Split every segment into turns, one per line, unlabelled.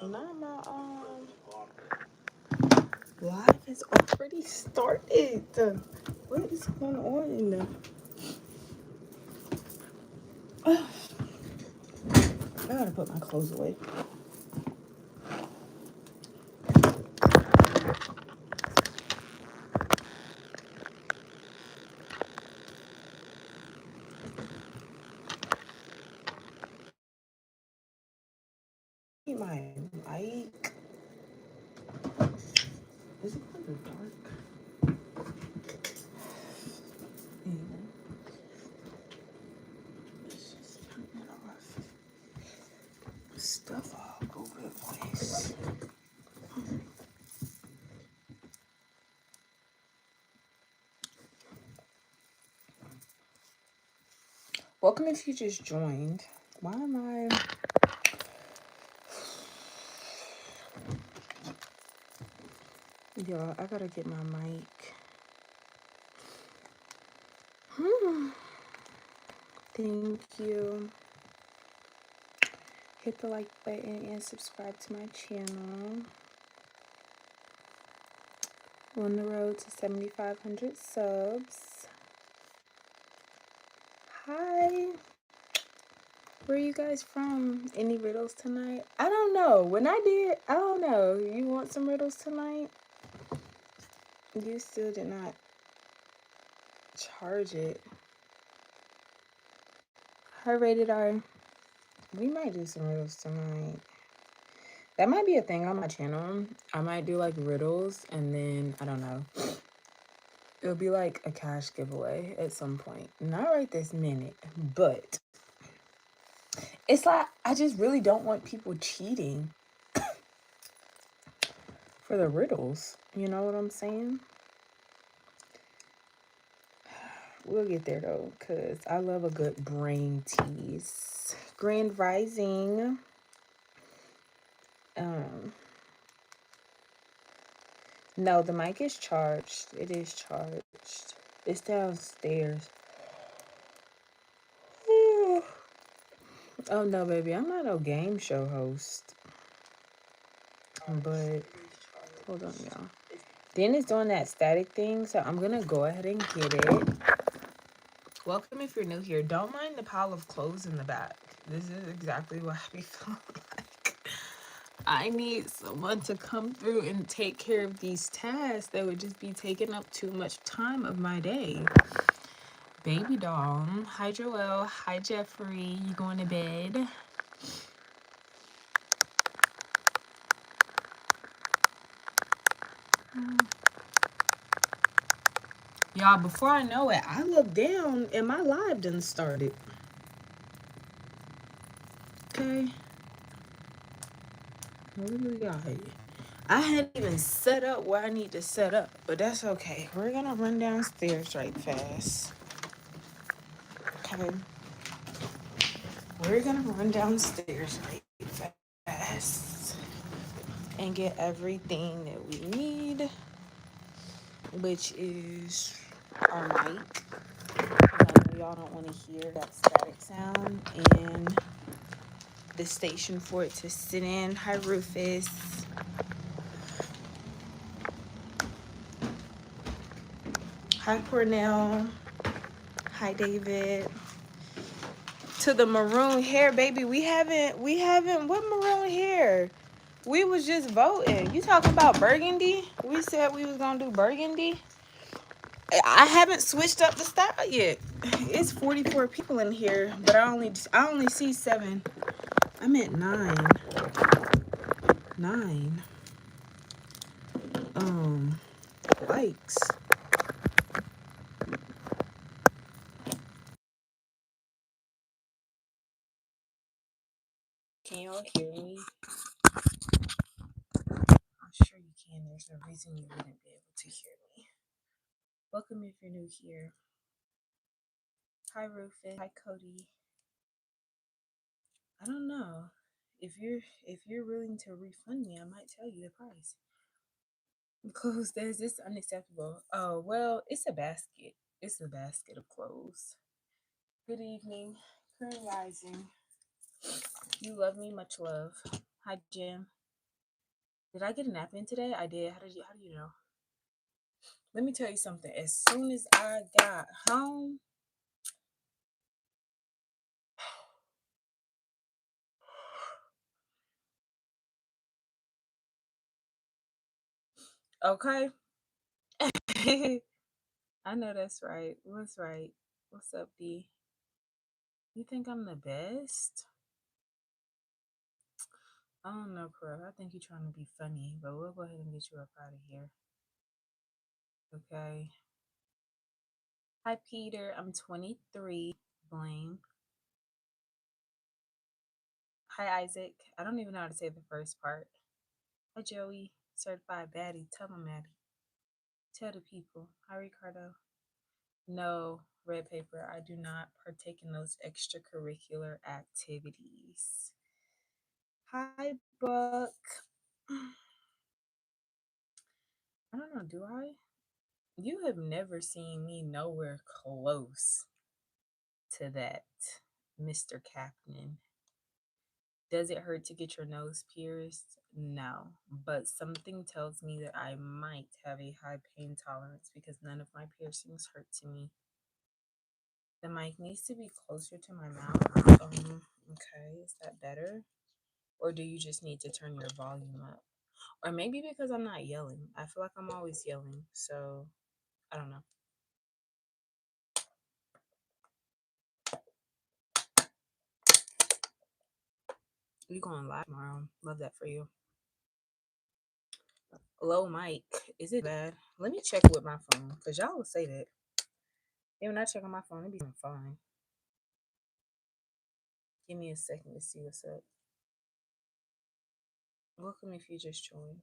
Now my live has already started. What is going on? I gotta put my clothes away. My mic. Is it kind of dark? Anyway, let's just turn it off. Stuff all over the place. Welcome if you just joined. Why am I? Y'all, I gotta get my mic. Thank you. Hit the like button and subscribe to my channel. We're on the road to 7,500 subs. Hi. Where are you guys from? Any riddles tonight? I don't know. When I did, I don't know. You want some riddles tonight? You still did not charge it. Her rated R. We might do some riddles tonight. That might be a thing on my channel. I might do like riddles and then, I don't know. It'll be like a cash giveaway at some point. Not right this minute, but it's like I just really don't want people cheating for the riddles. You know what I'm saying? We'll get there though, because I love a good brain tease. Grand Rising. No, the mic is charged. It is charged. It's downstairs. Oh no, baby, I'm not no game show host. But hold on, y'all. Then it's doing that static thing, so I'm gonna go ahead and get it. Welcome if you're new here. Don't mind the pile of clothes in the back. This is exactly what I be feeling like. I need someone to come through and take care of these tasks that would just be taking up too much time of my day. Baby doll. Hi, Joelle. Hi, Jeffrey. You going to bed? Y'all, before I know it, I look down and my live done started. Okay. What do we got here? I hadn't even set up where I need to set up, but that's okay. We're gonna run downstairs right fast. Okay. We're gonna run downstairs right fast and get everything that we need, which is our mic. I know y'all don't want to hear that static sound and the station for it to sit in. Hi, Rufus. Hi, Cornell. Hi, David. To the maroon hair, baby. We haven't, what maroon hair? We was just voting. You talking about burgundy? We said we was gonna do burgundy. I haven't switched up the style yet. It's 44 people in here, but I only see 7. I'm at 9. 9. Likes. Can y'all hear me? I'm sure you can. There's no reason you wouldn't be able to hear me. Welcome if you're new here. Hi, Rufus. Hi, Cody. I don't know. If you're willing to refund me, I might tell you the price. Clothes, this is unacceptable. Oh, well, it's a basket. It's a basket of clothes. Good evening. Current rising. You love me, much love. Hi, Jim. Did I get a nap in today? I did. How do you know? Let me tell you something. As soon as I got home, okay. I know that's right. What's right? What's up, D? You think I'm the best? I don't know, Crow. I think you're trying to be funny, but we'll go ahead and get you up out of here. Okay. Hi, Peter. I'm 23. Blame. Hi, Isaac. I don't even know how to say the first part. Hi, Joey. Certified baddie. Tell them, Maddie. Tell the people. Hi, Ricardo. No, red paper. I do not partake in those extracurricular activities. Hi, Buck. I don't know. Do I? You have never seen me nowhere close to that, Mr. Captain. Does it hurt to get your nose pierced? No, but something tells me that I might have a high pain tolerance because none of my piercings hurt to me. The mic needs to be closer to my mouth. Okay, is that better? Or do you just need to turn your volume up? Or maybe because I'm not yelling. I feel like I'm always yelling, so I don't know. You going live tomorrow? Love that for you. Low mic. Is it bad? Let me check with my phone because y'all will say that. And when I check on my phone, it be fine. Give me a second to see what's up. Welcome if you just joined.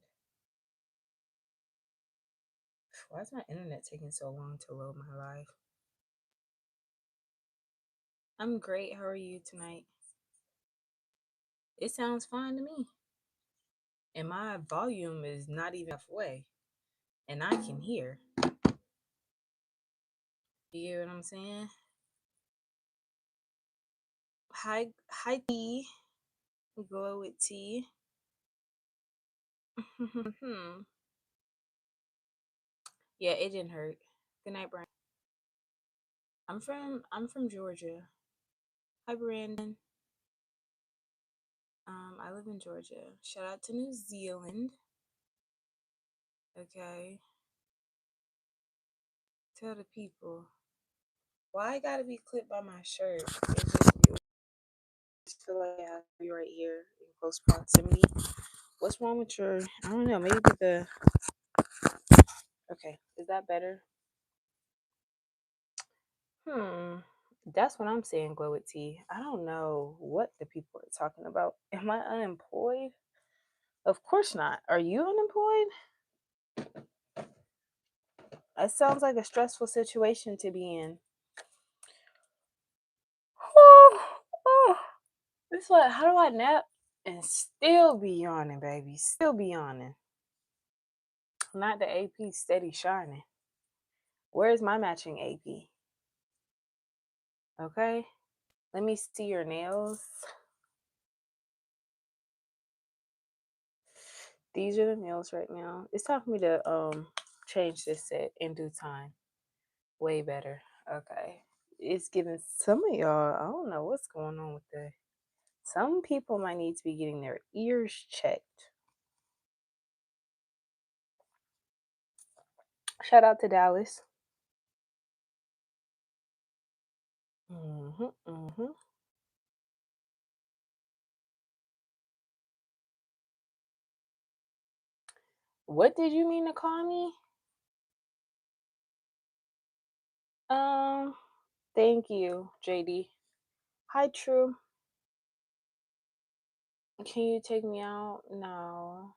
Why is my internet taking so long to load my live? I'm great. How are you tonight? It sounds fine to me. And my volume is not even halfway. And I can hear. You hear what I'm saying? Hi T. Glow with T. Yeah, it didn't hurt. Good night, Brian. I'm from Georgia. Hi Brandon. I live in Georgia. Shout out to New Zealand. Okay. Tell the people. Why I gotta be clipped by my shirt? It just feel like I have to be right here in close proximity. What's wrong with your? I don't know. Maybe the. Okay, is that better? That's what I'm saying. Glow with tea. I don't know what the people are talking about. Am I unemployed? Of course not. Are you unemployed? It sounds like a stressful situation to be in. It's like, how do I nap and still be yawning, baby? Still be yawning. Not the AP steady shining. Where's my matching AP? Okay. Let me see your nails. These are the nails right now. It's time for me to change this set in due time. Way better. Okay. It's giving some of y'all, I don't know what's going on with that. Some people might need to be getting their ears checked. Shout out to Dallas. Mm-hmm. What did you mean to call me? Um, Thank you, JD. Hi, True. Can you take me out? No.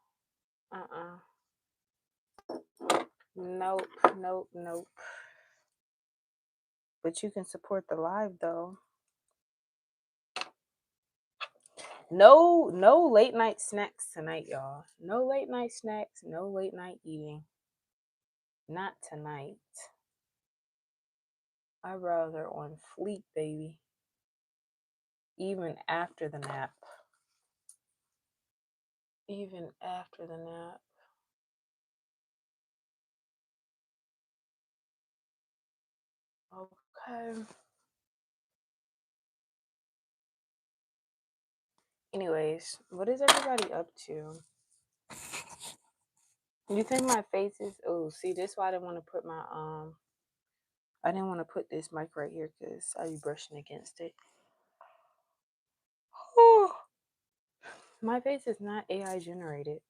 Nope, nope. But you can support the live though. No late night snacks tonight, y'all. No late night snacks, no late night eating. Not tonight. Eyebrows are on fleek, baby. Even after the nap. even after the nap. Okay. Anyways, what is everybody up to? You think my face is? Oh, see, this why I didn't want to put my I didn't want to put this mic right here because I'd be brushing against it. Oh, my face is not AI generated.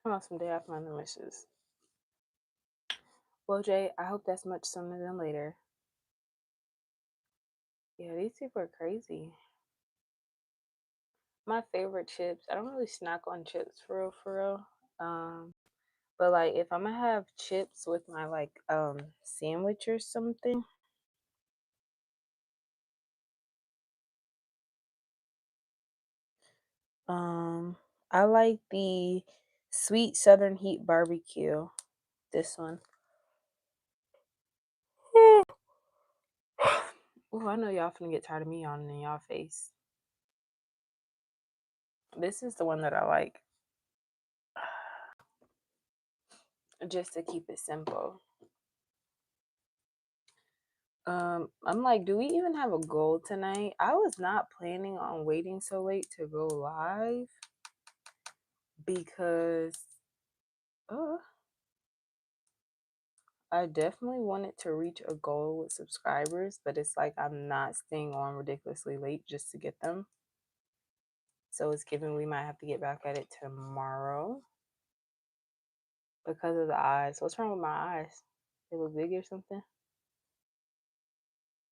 Come on, someday I find the misses. Well, Jay, I hope that's much sooner than later. Yeah, these people are crazy. My favorite chips. I don't really snack on chips for real, for real. But like if I'm gonna have chips with my like sandwich or something. I like the sweet Southern Heat barbecue. This one. Oh, I know y'all finna get tired of me yawning in y'all face. This is the one that I like. Just to keep it simple. I'm like, do we even have a goal tonight? I was not planning on waiting so late to go live because I definitely wanted to reach a goal with subscribers, but it's like I'm not staying on ridiculously late just to get them. So it's given we might have to get back at it tomorrow because of the eyes. What's wrong with my eyes? They look big or something?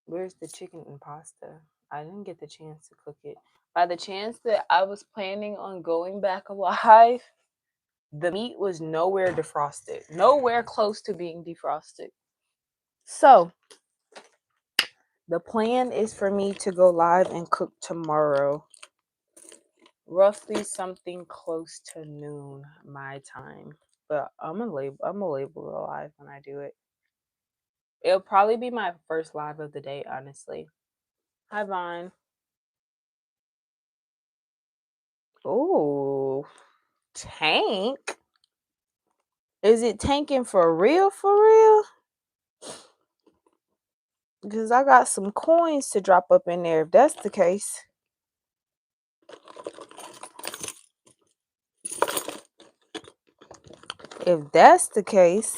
Where's the chicken and pasta? I didn't get the chance to cook it. By the chance that I was planning on going back alive, the meat was nowhere defrosted, nowhere close to being defrosted. So the plan is for me to go live and cook tomorrow, roughly something close to noon my time. But I'm gonna label it live when I do it. It'll probably be my first live of the day, honestly. Hi, Vaughn. Oh, tank. Is it tanking for real? For real? Because I got some coins to drop up in there if that's the case. If that's the case,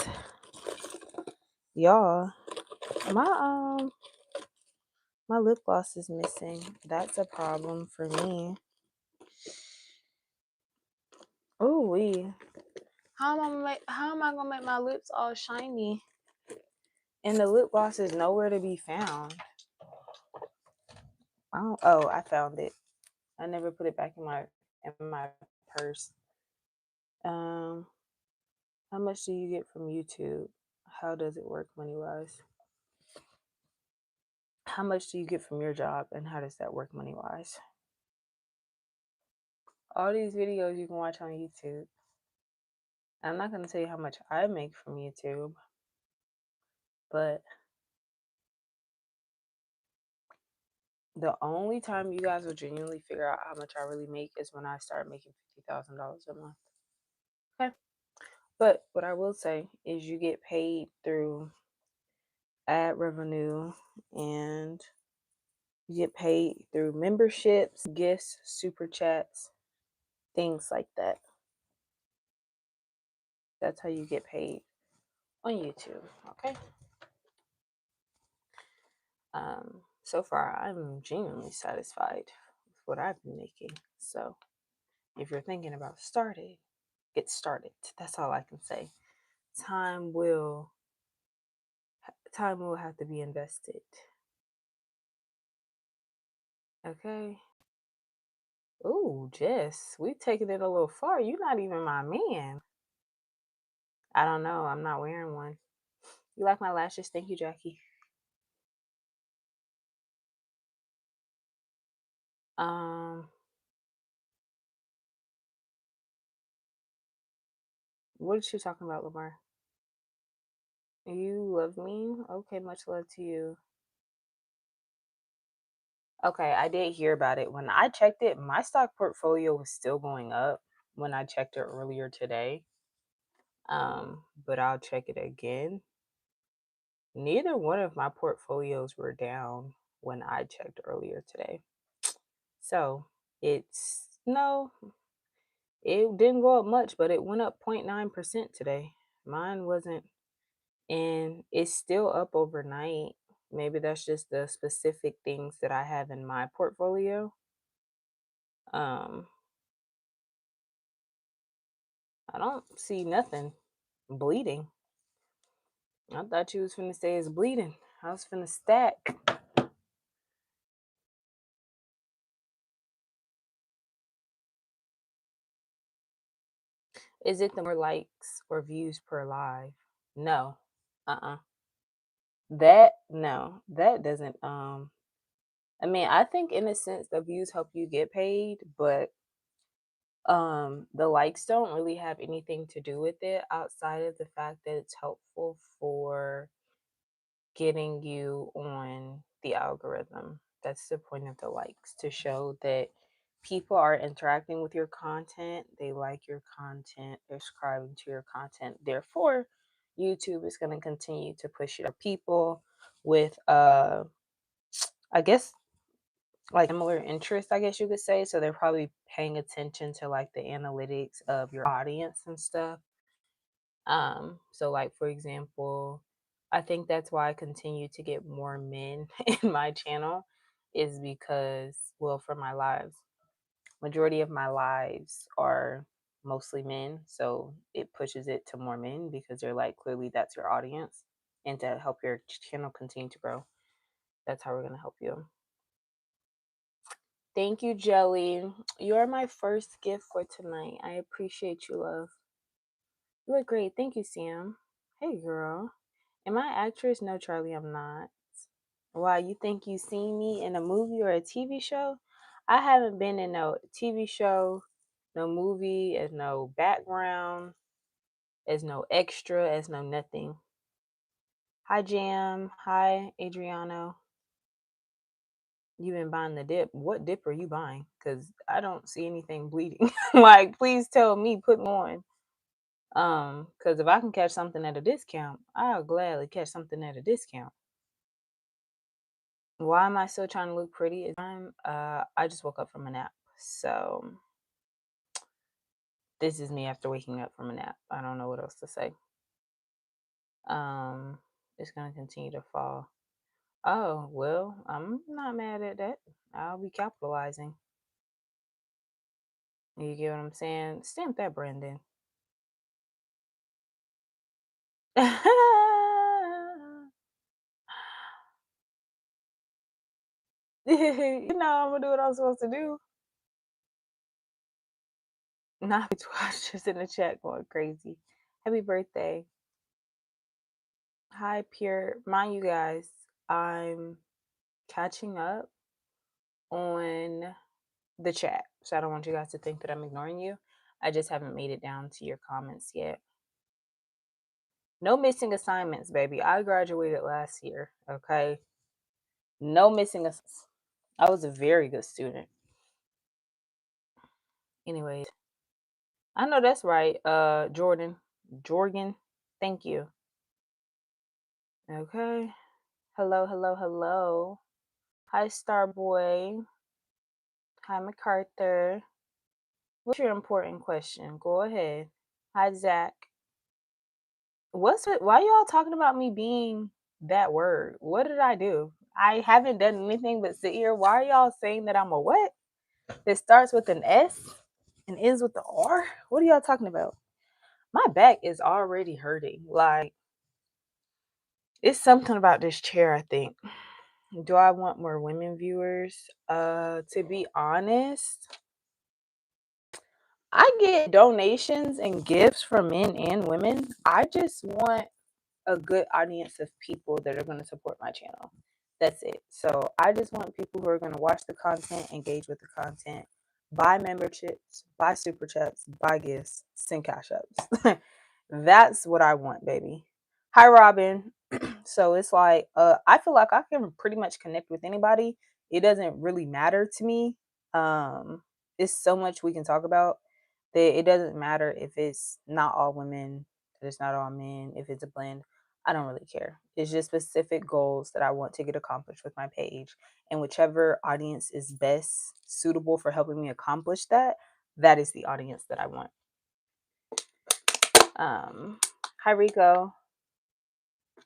y'all, my my lip gloss is missing. That's a problem for me. Oh wee. How am I gonna make my lips all shiny? And the lip gloss is nowhere to be found. Oh, I found it. I never put it back in my purse. How much do you get from YouTube? How does it work money wise? How much do you get from your job and how does that work money wise? All these videos you can watch on YouTube. I'm not gonna tell you how much I make from YouTube, but the only time you guys will genuinely figure out how much I really make is when I start making $50,000 a month. Okay. But what I will say is you get paid through ad revenue and you get paid through memberships, gifts, super chats, things like that. That's how you get paid on YouTube. Okay. So far, I'm genuinely satisfied with what I've been making. So if you're thinking about starting, get started. That's all I can say. Time will have to be invested. Okay. Ooh, Jess, we've taken it a little far. You're not even my man. I don't know. I'm not wearing one. You like my lashes? Thank you, Jackie. What is she talking about, Lamar? You love me? Okay, much love to you. Okay, I did hear about it. When I checked it, my stock portfolio was still going up when I checked it earlier today. But I'll check it again. Neither one of my portfolios were down when I checked earlier today. So it's no, it didn't go up much, but it went up 0.9% today. Mine wasn't, and it's still up overnight. Maybe that's just the specific things that I have in my portfolio. Um, I don't see nothing bleeding. I thought you was finna say it's bleeding. I was finna stack. Is it the more likes or views per live? No. Uh-uh. That no. That doesn't I mean, I think in a sense the views help you get paid, but the likes don't really have anything to do with it outside of the fact that it's helpful for getting you on the algorithm. That's the point of the likes, to show that people are interacting with your content, they like your content, they're subscribing to your content. Therefore, YouTube is going to continue to push it. People with I guess like similar interests, I guess you could say. So they're probably paying attention to like the analytics of your audience and stuff. So like for example, I think that's why I continue to get more men in my channel, is because, well, for my lives, majority of my lives are mostly men, so it pushes it to more men because they're like, clearly that's your audience, and to help your channel continue to grow, that's how we're going to help you. Thank you, Jelly. You are my first gift for tonight. I appreciate you, love. You look great. Thank you, Sam. Hey, girl. Am I actress? No, Charlie, I'm not. Why, you think you seen me in a movie or a TV show? I haven't been in no TV show, no movie, as no background, as no extra, as no nothing. Hi, Jam. Hi, Adriano. You been buying the dip. What dip are you buying? Because I don't see anything bleeding. Like, please tell me, put me on. Because if I can catch something at a discount, I'll gladly catch something at a discount. Why am I still trying to look pretty? I just woke up from a nap. So this is me after waking up from a nap. I don't know what else to say. It's gonna continue to fall. Oh, well, I'm not mad at that. I'll be capitalizing. You get what I'm saying? Stamp that, Brandon. You know I'm gonna do what I'm supposed to do. Not just in the chat going crazy. Happy birthday. Hi, Pure. Mind you guys, I'm catching up on the chat. So I don't want you guys to think that I'm ignoring you. I just haven't made it down to your comments yet. No missing assignments, baby. I graduated last year, okay? No missing assignments. I was a very good student. Anyways, I know that's right. Jordan, thank you. Okay. Hello, hello, hello. Hi, Starboy. Hi, MacArthur. What's your important question? Go ahead. Hi, Zach. Why y'all talking about me being that word? What did I do? I haven't done anything but sit here. Why are y'all saying that I'm a what? It starts with an S and ends with the R? What are y'all talking about? My back is already hurting. Like, it's something about this chair, I think. Do I want more women viewers? To be honest, I get donations and gifts from men and women. I just want a good audience of people that are going to support my channel. That's it. So I just want people who are going to watch the content, engage with the content, buy memberships, buy super chats, buy gifts, send cash ups. That's what I want, baby. Hi, Robin. So it's like, I feel like I can pretty much connect with anybody it doesn't really matter to me. It's so much we can talk about that it doesn't matter if it's not all women, if it's not all men, if it's a blend. I don't really care. It's just specific goals that I want to get accomplished with my page. And whichever audience is best suitable for helping me accomplish that, that is the audience that I want. Hi Rico.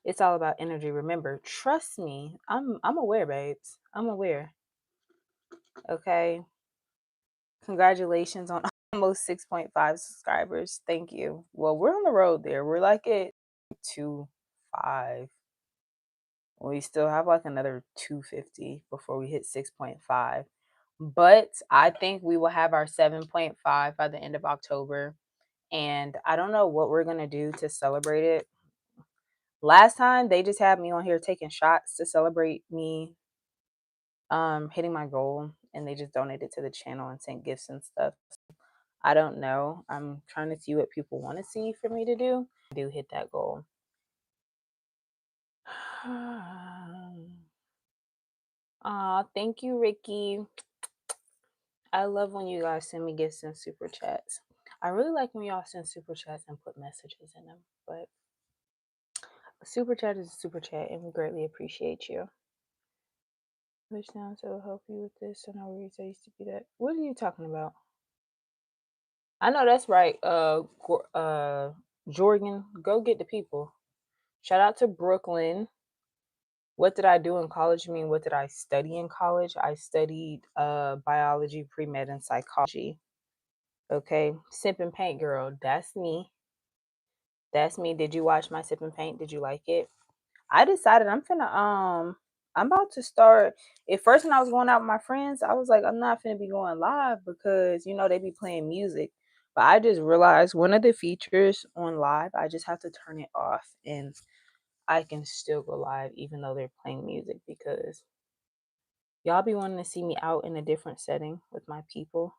It's all about energy. Remember, trust me. I'm aware, babes. I'm aware. Okay. Congratulations on almost 6.5 subscribers. Thank you. Well, we're on the road there. We're like at 2.5. We still have like another 250 before we hit 6.5. But I think we will have our 7.5 by the end of October. And I don't know what we're going to do to celebrate it. Last time they just had me on here taking shots to celebrate me hitting my goal, and they just donated to the channel and sent gifts and stuff. I don't know. I'm trying to see what people want to see for me to do. I do hit that goal. Thank you, Ricky. I love when you guys send me gifts and super chats. I really like when y'all send super chats and put messages in them, but a super chat is a super chat, and we greatly appreciate you. Which sounds will help you with this, and I worries I used to be that. What are you talking about? I know that's right. Jordan, go get the people. Shout out to Brooklyn. What did I do in college? I mean, what did I study in college? I studied biology, pre-med, and psychology. Okay. Sip and Paint girl, that's me. That's me. Did you watch my Sip and Paint? Did you like it? I decided I'm about to start. At first, when I was going out with my friends, I was like, I'm not finna be going live because they be playing music. But I just realized one of the features on live, I just have to turn it off and I can still go live even though they're playing music, because y'all be wanting to see me out in a different setting with my people,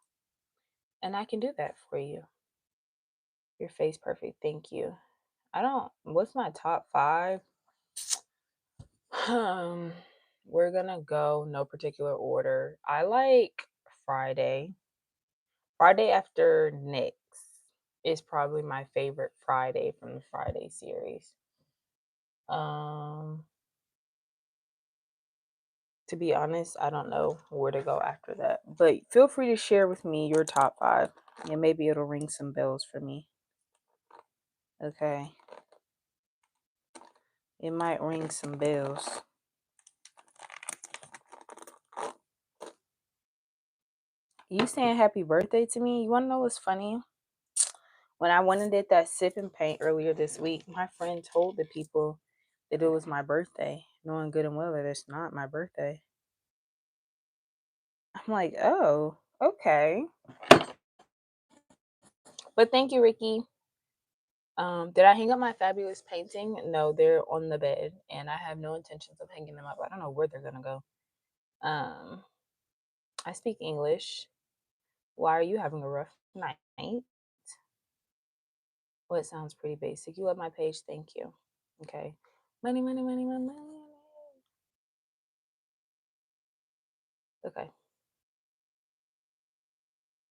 and I can do that for you. Your face perfect. Thank you. What's my top 5? We're gonna go no particular order. I like Friday. Friday after next is probably my favorite Friday from the Friday series. To be honest, I don't know where to go after that. But feel free to share with me your top 5, and maybe it'll ring some bells for me. Okay. It might ring some bells. You saying happy birthday to me? You want to know what's funny? When I went and did that Sip and Paint earlier this week, my friend told the people that it was my birthday, knowing good and well that it's not my birthday. I'm like, oh, okay. But thank you, Ricky. Did I hang up my fabulous painting? No, they're on the bed, and I have no intentions of hanging them up. I don't know where they're gonna go. I speak English. Why are you having a rough night? Well, it sounds pretty basic. You love my page, thank you. Okay. Money, money, money, money, money. Okay.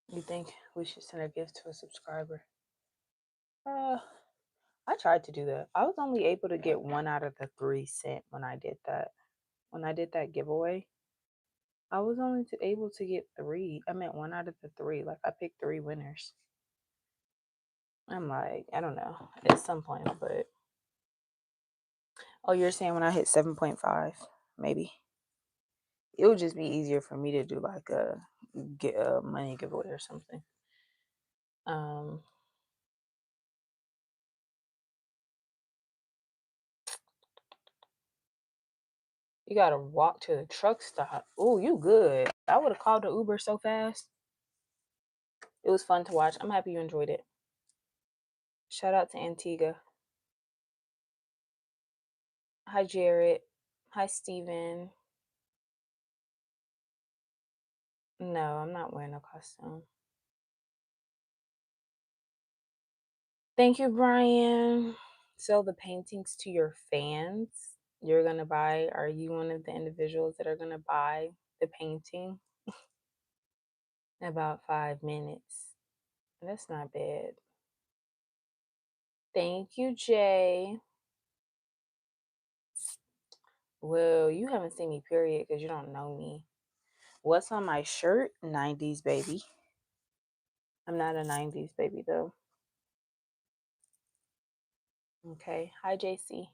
You think we should send a gift to a subscriber? I tried to do that. I was only able to get 1 out of the 3 sent when I did that. When I did that giveaway, I was only able to get 3. I meant 1 out of the 3. Like, I picked 3 winners. I'm like, I don't know, at some point, but oh, you're saying when I hit 7.5, maybe it would just be easier for me to do like get a money giveaway or something. You gotta walk to the truck stop. Oh, you good. I would have called the Uber so fast. It was fun to watch. I'm happy you enjoyed it. Shout out to Antigua. Hi, Jared. Hi, Steven. No, I'm not wearing a costume. Thank you, Brian. Sell the paintings to your fans. You're going to buy. Are you one of the individuals that are going to buy the painting in about 5 minutes. That's not bad. Thank you, Jay. Well, you haven't seen me, period, because you don't know me. What's on my shirt? 90s baby. I'm not a 90s baby, though. Okay. Hi, JC.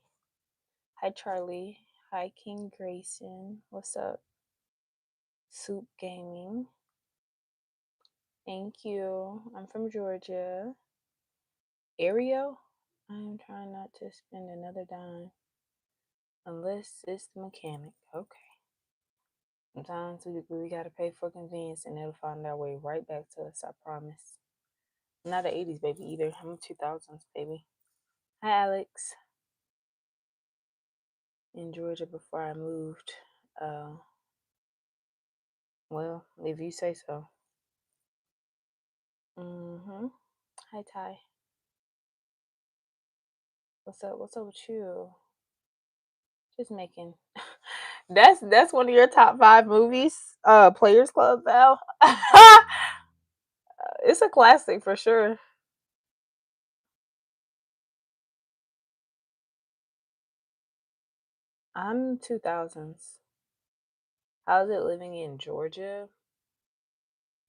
Hi, Charlie. Hi, King Grayson. What's up? Soup Gaming. Thank you. I'm from Georgia. Aereo? I'm trying not to spend another dime unless it's the mechanic. Okay. Sometimes we gotta pay for convenience and it'll find our way right back to us, I promise. I'm not an 80s baby either. I'm a 2000s baby. Hi, Alex. In Georgia before I moved. Well, if you say so. Mm-hmm. Hi, Ty. What's up? What's up with you? Just making. That's one of your top 5 movies. Players Club, Val. It's a classic for sure. I'm 2000s. How's it living in Georgia?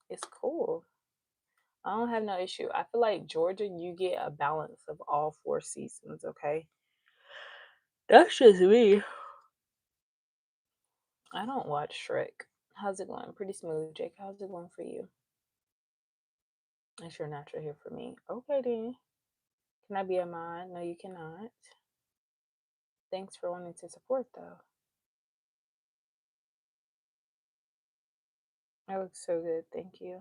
It's cool. I don't have no issue. I feel like Georgia, you get a balance of all 4 seasons, okay? That's just me. I don't watch Shrek. How's it going? Pretty smooth, Jake. How's it going for you? It's your natural here for me. Okay, then. Can I be a mod? No, you cannot. Thanks for wanting to support, though. That looks so good. Thank you.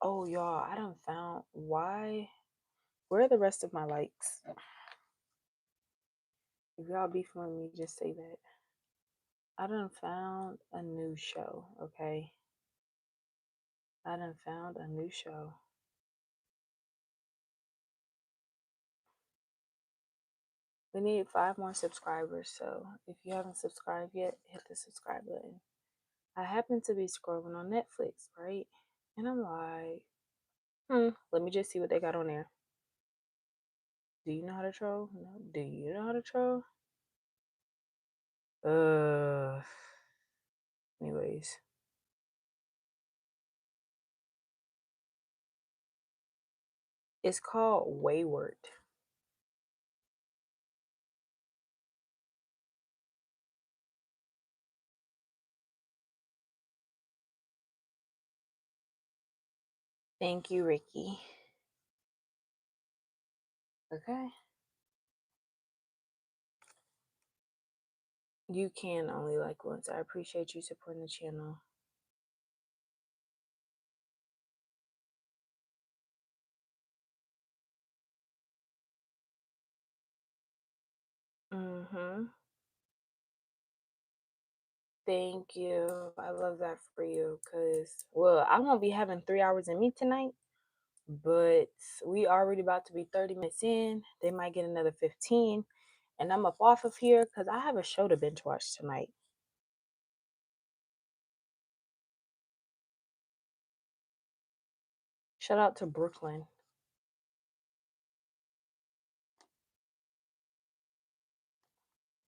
Oh, y'all, I done found why. Where are the rest of my likes? If y'all beefing with me, just say that. I done found a new show, okay? I done found a new show. We need 5 more subscribers, so if you haven't subscribed yet, hit the subscribe button. I happen to be scrolling on Netflix, right? And I'm like, let me just see what they got on there. Do you know how to troll? No. Do you know how to troll? Anyways. It's called Wayward. Thank you, Ricky. Okay. You can only like once. I appreciate you supporting the channel. Mm-hmm. Thank you. I love that for you because, well, I won't be having 3 hours in me tonight, but we already about to be 30 minutes in. They might get another 15, and I'm up off of here because I have a show to binge watch tonight. Shout out to Brooklyn.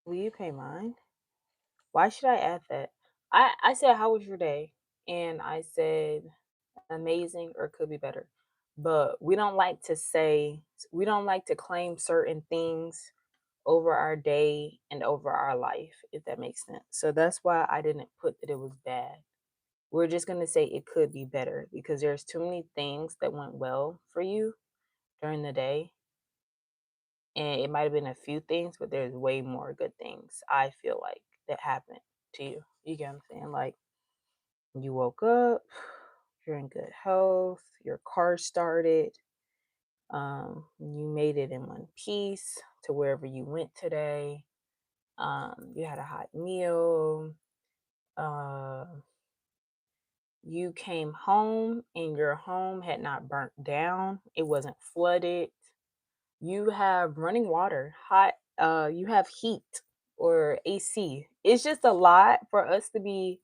Will you pay mine? Why should I add that? I said, how was your day? And I said, amazing or could be better. But we don't like to say, we don't like to claim certain things over our day and over our life, if that makes sense. So that's why I didn't put that it was bad. We're just going to say it could be better because there's too many things that went well for you during the day. And it might have been a few things, but there's way more good things I feel like that happened to you. You get what I'm saying? Like you woke up, you're in good health, your car started, you made it in one piece to wherever you went today. You had a hot meal. Uh, you came home and your home had not burnt down. It wasn't flooded. You have running water, hot. You have heat. or AC. It's just a lot for us to be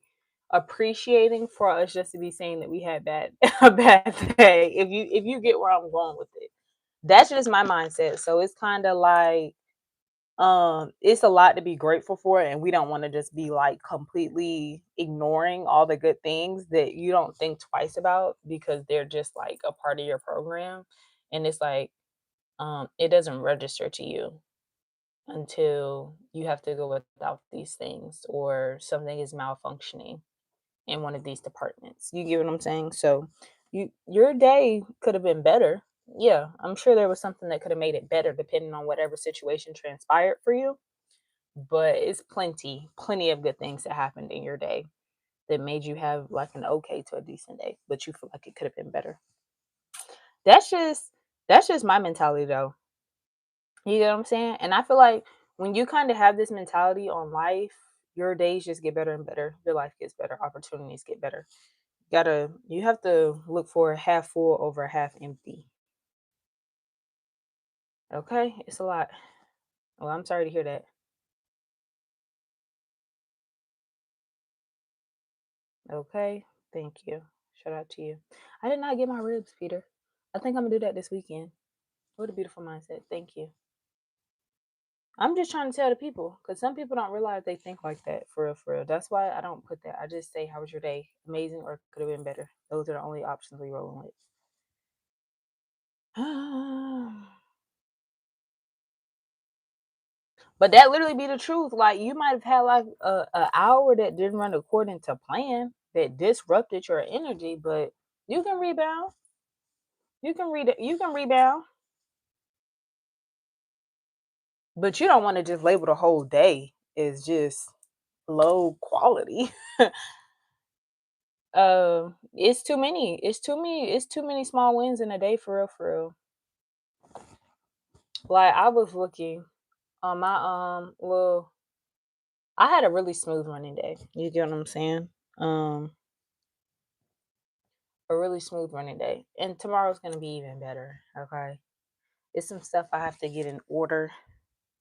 appreciating, for us just to be saying that we had bad a bad day. If you get where I'm going with it. That's just my mindset. So it's kind of like it's a lot to be grateful for, and we don't want to just be like completely ignoring all the good things that you don't think twice about because they're just like a part of your program. And it's like it doesn't register to you until you have to go without these things or something is malfunctioning in one of these departments. You get what I'm saying? So your day could have been better. Yeah, I'm sure there was something that could have made it better depending on whatever situation transpired for you, but it's plenty of good things that happened in your day that made you have like an okay to a decent day, but you feel like it could have been better. That's just that's just my mentality though. You get what I'm saying? And I feel like when you kind of have this mentality on life, your days just get better and better. Your life gets better. Opportunities get better. You have to look for half full over half empty. Okay? It's a lot. Well, I'm sorry to hear that. Okay? Thank you. Shout out to you. I did not get my ribs, Peter. I think I'm gonna do that this weekend. What a beautiful mindset. Thank you. I'm just trying to tell the people because some people don't realize they think like that for real, for real. That's why I don't put that. I just say, "How was your day? Amazing, or could have been better." Those are the only options we rolling with. But that literally be the truth. Like you might have had like a hour that didn't run according to plan that disrupted your energy, but you can rebound. You can read it. You can rebound, but you don't want to just label the whole day as just low quality. It's too many. It's too many. It's too many small wins in a day for real. For real. Like I was looking on my well, I had a really smooth running day. You get what I'm saying? Um, a really smooth running day, and tomorrow's gonna be even better. Okay, it's some stuff I have to get in order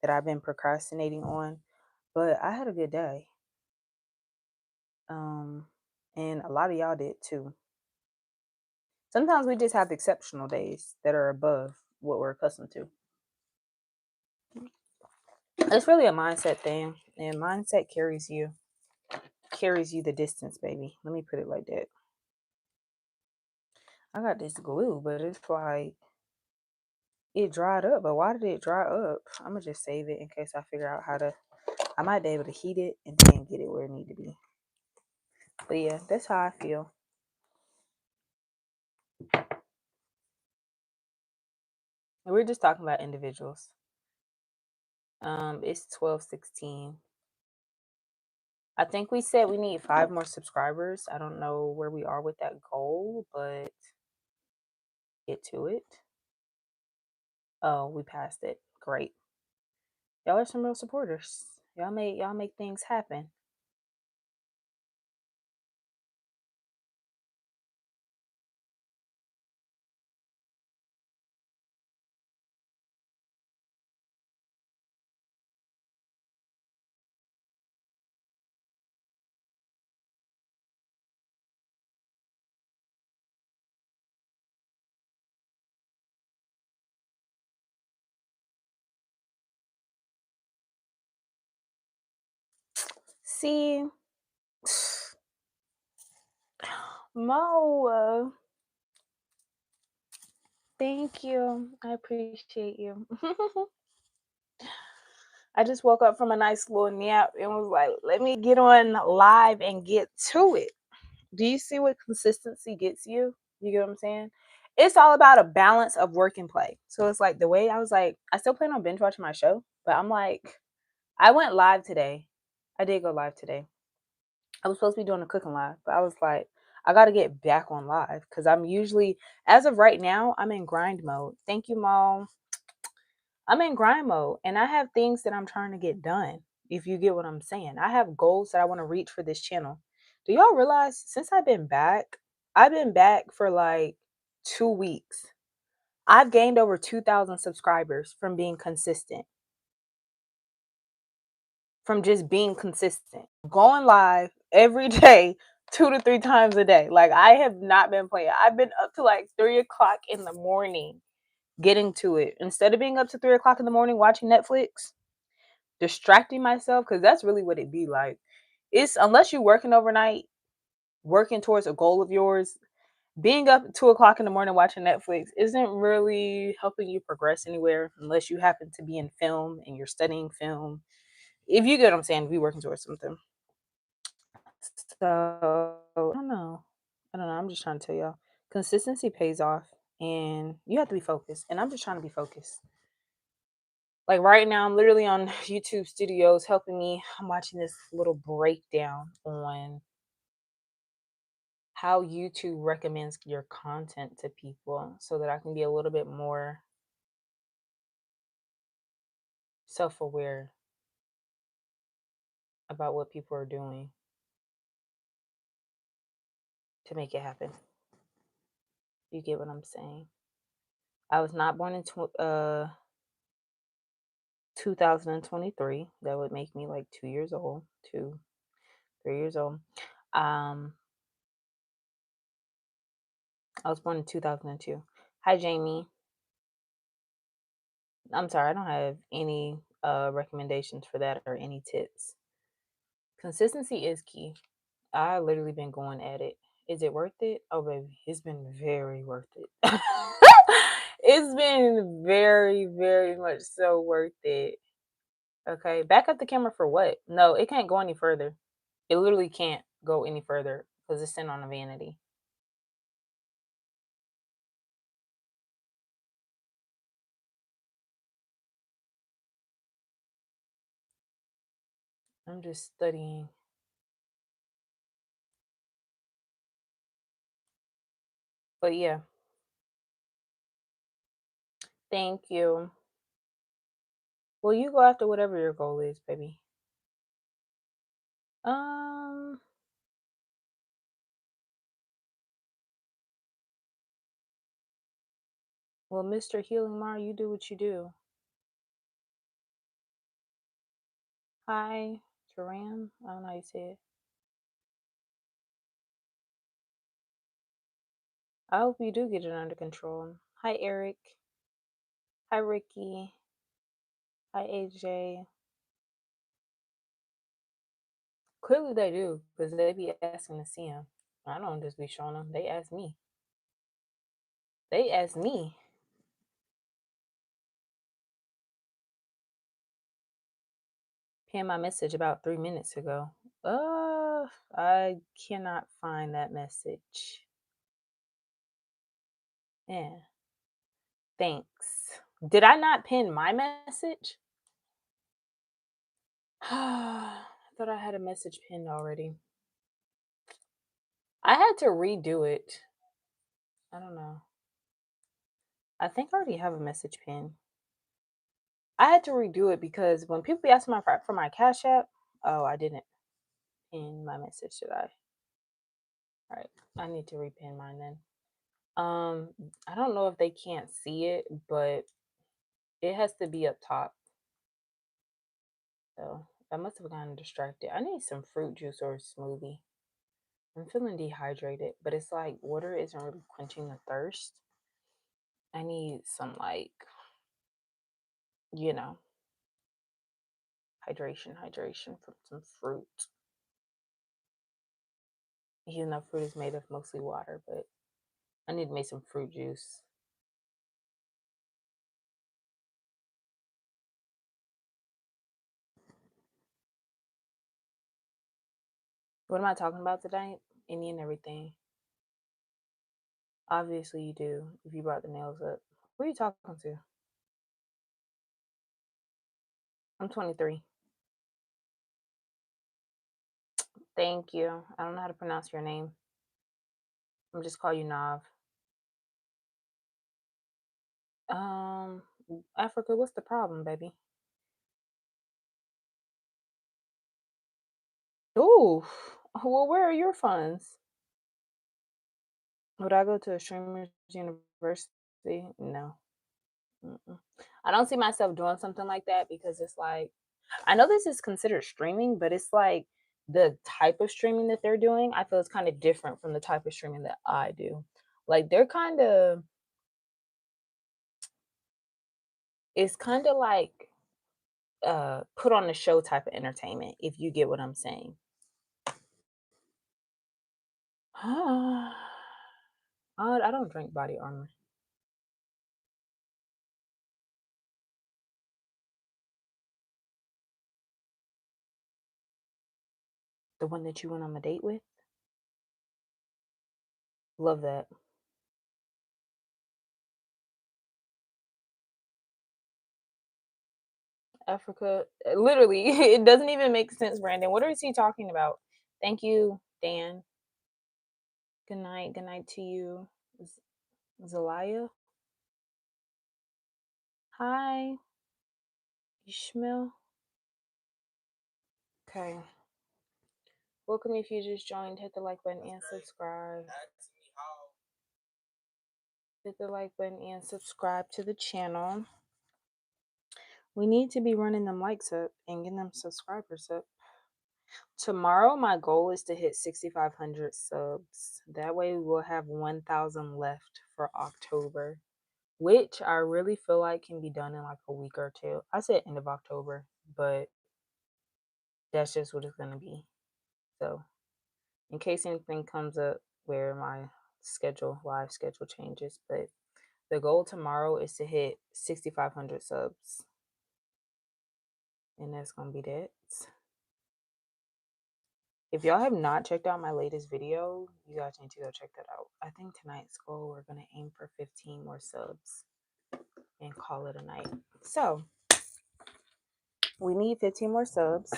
that I've been procrastinating on, but I had a good day. Um, and a lot of y'all did too. Sometimes we just have exceptional days that are above what we're accustomed to. It's really a mindset thing, and mindset carries you the distance, baby. Let me put it like that. I got this glue, but it's like it dried up. But why did it dry up? I'm gonna just save it in case I figure out how to. I might be able to heat it and then get it where it need to be. But yeah, that's how I feel. And we're just talking about individuals. It's 12:16. I think we said we need 5 more subscribers. I don't know where we are with that goal, but get to it. Oh, we passed it. Great. Y'all are some real supporters. Y'all make things happen. See, Mo, thank you. I appreciate you. I just woke up from a nice little nap and was like, let me get on live and get to it. Do you see what consistency gets you? You get what I'm saying? It's all about a balance of work and play. So it's like the way I was like, I still plan on binge watching my show, but I'm like, I went live today. I did go live today. I was supposed to be doing a cooking live, but I was like, I got to get back on live because I'm usually, as of right now, I'm in grind mode. Thank you, Mom. I'm in grind mode and I have things that I'm trying to get done. If you get what I'm saying, I have goals that I want to reach for this channel. Do y'all realize since I've been back for like 2 weeks. I've gained over 2,000 subscribers from being consistent. from just being consistent, going live every day, 2 to 3 times a day. Like I have not been playing. I've been up to like 3 o'clock in the morning getting to it instead of being up to 3 o'clock in the morning watching Netflix, distracting myself because that's really what it be like. It's unless you're working overnight, working towards a goal of yours, being up at 2 o'clock in the morning watching Netflix isn't really helping you progress anywhere unless you happen to be in film and you're studying film. If you get what I'm saying, be working towards something. So I don't know. I don't know. I'm just trying to tell y'all. Consistency pays off and you have to be focused. And I'm just trying to be focused. Like right now, I'm literally on YouTube Studios helping me. I'm watching this little breakdown on how YouTube recommends your content to people so that I can be a little bit more self aware about what people are doing to make it happen. You get what I'm saying? I was not born in 2023. That would make me like 2 years old, 3 years old. Um, I was born in 2002. Hi, Jamie. I'm sorry, I don't have any recommendations for that or any tips. Consistency is key. I literally been going at it. Is it worth it? Oh, baby, it's been very worth it. It's been very, very much so worth it. Okay, back up the camera for what? No, it can't go any further. It literally can't go any further because it's sitting on a vanity. I'm just studying. But yeah, thank you. Well, you go after whatever your goal is, baby. Um, well, Mr. Healing Mar, you do what you do. Hi, Taram. I don't know how you say it. I hope you do get it under control. Hi, Eric. Hi, Ricky. Hi, AJ. Clearly they do, because they be asking to see him. I don't just be showing them. They ask me. They ask me. Pin my message about 3 minutes ago. I cannot find that message. Yeah. Thanks. Did I not pin my message? I thought I had a message pinned already. I had to redo it. I don't know. I think I already have a message pin. I had to redo it because when people be asking for my Cash App, oh, I didn't pin my message, did I? All right, I need to repin mine then. I don't know if they can't see it, but it has to be up top. So I must have gotten distracted. I need some fruit juice or a smoothie. I'm feeling dehydrated, but it's like water isn't really quenching the thirst. I need some like, you know, hydration from some fruit. Even though fruit is made of mostly water, but I need to make some fruit juice. What am I talking about tonight? Any and everything. Obviously, you do if you brought the nails up. Who are you talking to? I'm 23. Thank you. I don't know how to pronounce your name. I'm just call you Nav. Um, Africa, what's the problem, baby? Ooh, well, where are your funds? Would I go to a streamers university? No. Mm-mm. I don't see myself doing something like that because it's like I know this is considered streaming, but it's like the type of streaming that they're doing, I feel it's kind of different from the type of streaming that I do. Like they're kind of it's kind of like put on the show type of entertainment, if you get what I'm saying. I don't drink Body Armor. The one that you went on a date with? Love that. Africa. Literally, it doesn't even make sense, Brandon. What is he talking about? Thank you, Dan. Good night. Good night to you. Zelaya. Hi, Ishmael. Okay. Welcome if you just joined. Hit the like button and subscribe. Hit the like button and subscribe to the channel. We need to be running them likes up and getting them subscribers up. Tomorrow, my goal is to hit 6,500 subs. That way, we'll have 1,000 left for October, which I really feel like can be done in like a week or two. I said end of October, but that's just what it's going to be. So, in case anything comes up where my live schedule changes, but the goal tomorrow is to hit 6,500 subs. And that's going to be that. If y'all have not checked out my latest video, you guys need to go check that out. I think tonight's goal, we're going to aim for 15 more subs and call it a night. So, we need 15 more subs.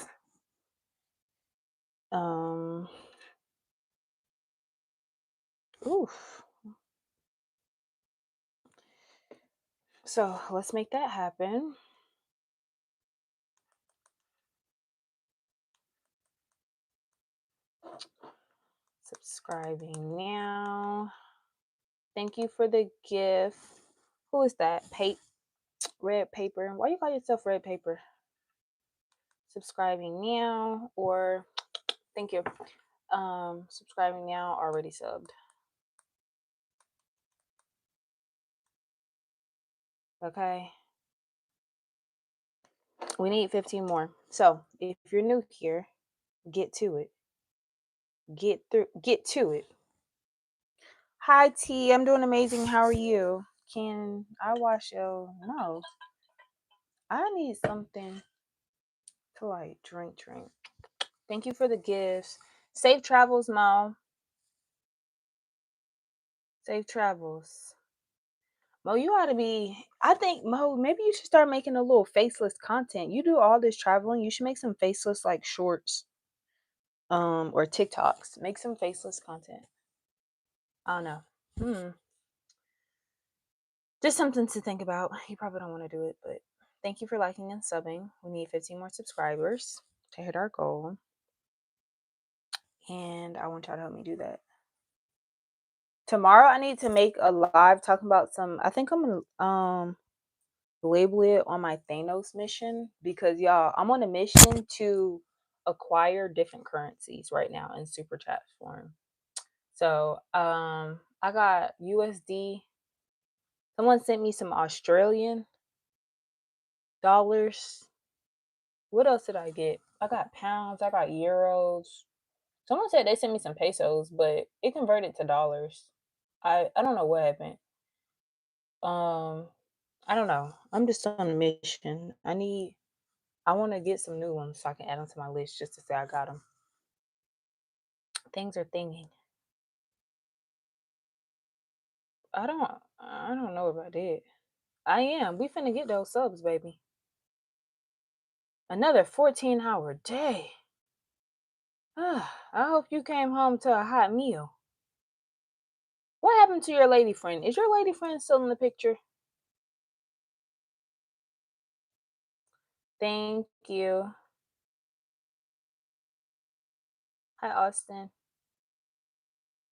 Oof. So, let's make that happen. Subscribing now. Thank you for the gift. Who is that? Red Paper. Why you call yourself Red Paper? Subscribing now, or thank you. Subscribing now, already subbed. Okay. We need 15 more. So if you're new here, get to it. Get to it. Hi T, I'm doing amazing. How are you? Can I wash your no? I need something to like drink. Thank you for the gifts. Safe travels, Mo. Safe travels. Mo, you ought to be. I think Mo, maybe you should start making a little faceless content. You do all this traveling. You should make some faceless like shorts, or TikToks. Make some faceless content. I don't know. Just something to think about. You probably don't want to do it, but thank you for liking and subbing. We need 15 more subscribers to hit our goal, and I want y'all to help me do that. Tomorrow, I need to make a live talking about some. I think I'm gonna label it on my Thanos mission, because y'all, I'm on a mission to acquire different currencies right now in super chat form. So I got USD. Someone sent me some Australian dollars. What else did I get? I got pounds, I got euros. Someone said they sent me some pesos, but it converted to dollars. I don't know what happened. I don't know. I'm just on a mission. I want to get some new ones so I can add them to my list just to say I got them. Things are thinging. I don't know about it. I am. We finna get those subs, baby. Another 14-hour day. I hope you came home to a hot meal. What happened to your lady friend? Is your lady friend still in the picture? Thank you. Hi, Austin.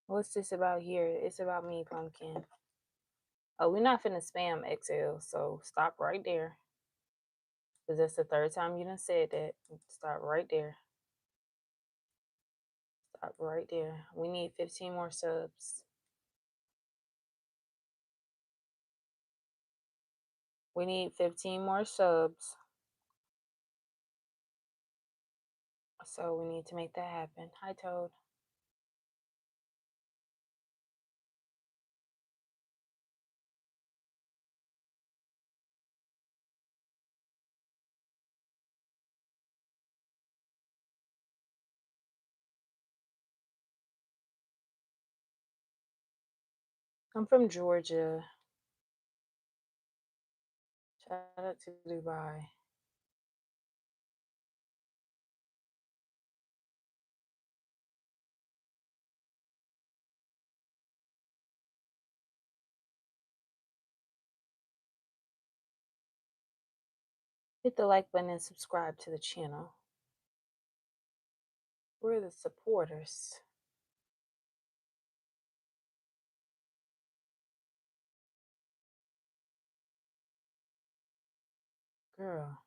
What's this about here? It's about me, Pumpkin. Oh, we're not finna spam XL, so stop right there. Because that's the third time you done said that. Stop right there. Stop right there. We need 15 more subs. We need 15 more subs. So we need to make that happen. Hi, Toad. I'm from Georgia. Shout out to Dubai. Hit the like button and subscribe to the channel. We're the supporters. Girl,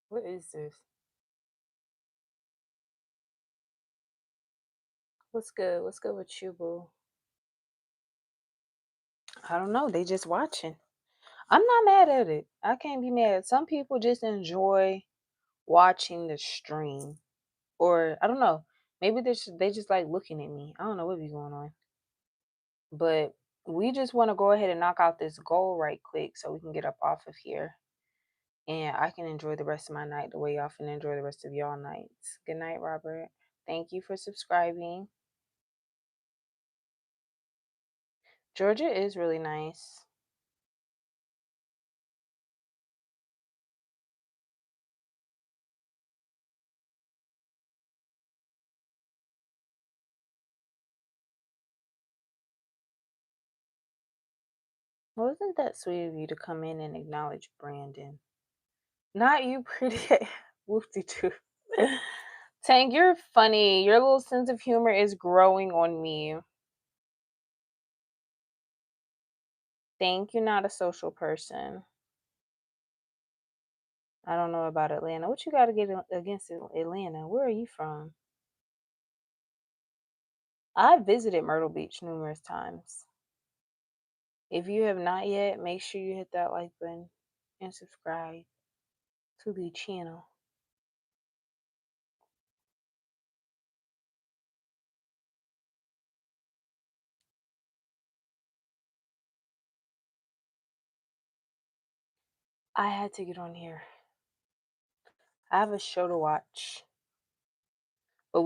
what is this? What's good? What's good with you, boo? I don't know. They just watching. I'm not mad at it. I can't be mad. Some people just enjoy watching the stream. Or I don't know. Maybe they just like looking at me. I don't know what be going on. But we just want to go ahead and knock out this goal right quick so we can get up off of here. And I can enjoy the rest of my night the way y'all can enjoy the rest of y'all nights. Good night, Robert. Thank you for subscribing. Georgia is really nice. Wasn't that sweet of you to come in and acknowledge Brandon? Not you, pretty whoopty too. Tank, you're funny. Your little sense of humor is growing on me. Think you're not a social person. I don't know about Atlanta. What you got to get against Atlanta? Where are you from? I visited Myrtle Beach numerous times. If you have not yet, make sure you hit that like button and subscribe to the channel. I had to get on here. I have a show to watch. But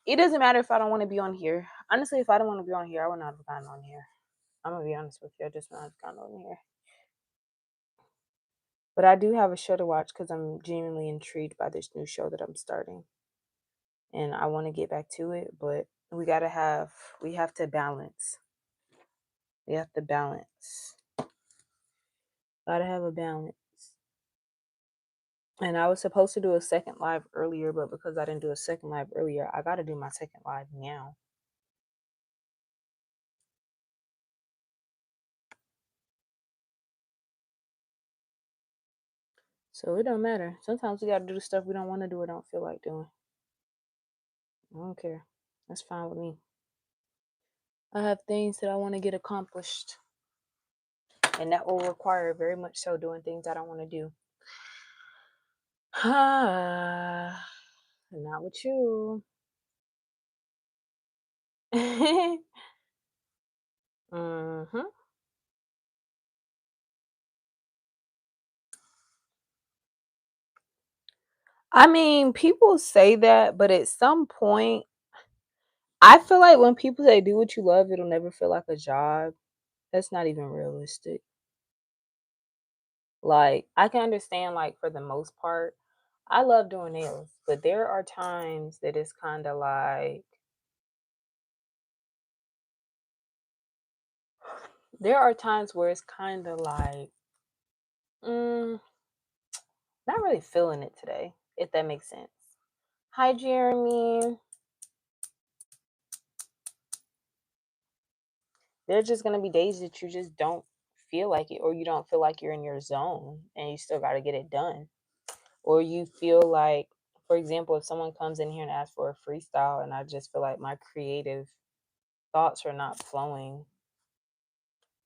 it doesn't matter if I don't want to be on here. Honestly, if I don't want to be on here, I would not have gotten on here. I'm going to be honest with you. I just would not have gotten on here. But I do have a show to watch because I'm genuinely intrigued by this new show that I'm starting. And I want to get back to it, but we have to balance. We have to balance. Gotta have a balance. And I was supposed to do a second live earlier, but because I didn't do a second live earlier, I gotta do my second live now. So it don't matter. Sometimes we gotta do the stuff we don't want to do or don't feel like doing. I don't care. That's fine with me. I have things that I want to get accomplished. And that will require very much so doing things I don't want to do. Not with you. Mm-hmm. I mean, people say that, but at some point, I feel like when people say do what you love, it'll never feel like a job. That's not even realistic. Like, I can understand, like, for the most part, I love doing nails, but there are times that it's kind of like, there are times where it's kind of like, not really feeling it today, if that makes sense. Hi, Jeremy. There's just going to be days that you just don't feel like it, or you don't feel like you're in your zone and you still got to get it done. Or you feel like, for example, if someone comes in here and asks for a freestyle and I just feel like my creative thoughts are not flowing,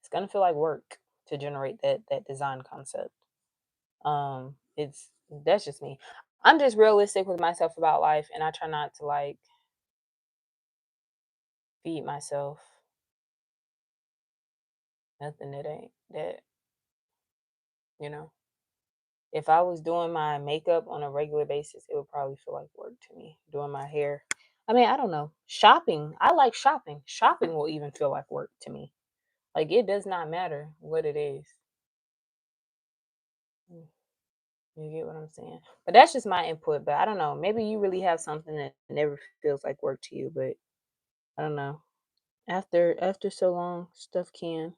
it's going to feel like work to generate that design concept. It's That's just me. I'm just realistic with myself about life, and I try not to like feed myself nothing that ain't that, you know. If I was doing my makeup on a regular basis, it would probably feel like work to me. Doing my hair. I mean, I don't know. Shopping. I like shopping. Shopping will even feel like work to me. Like it does not matter what it is. Mm, You get what I'm saying? But that's just my input. But I don't know. Maybe you really have something that never feels like work to you, but I don't know. After so long, stuff can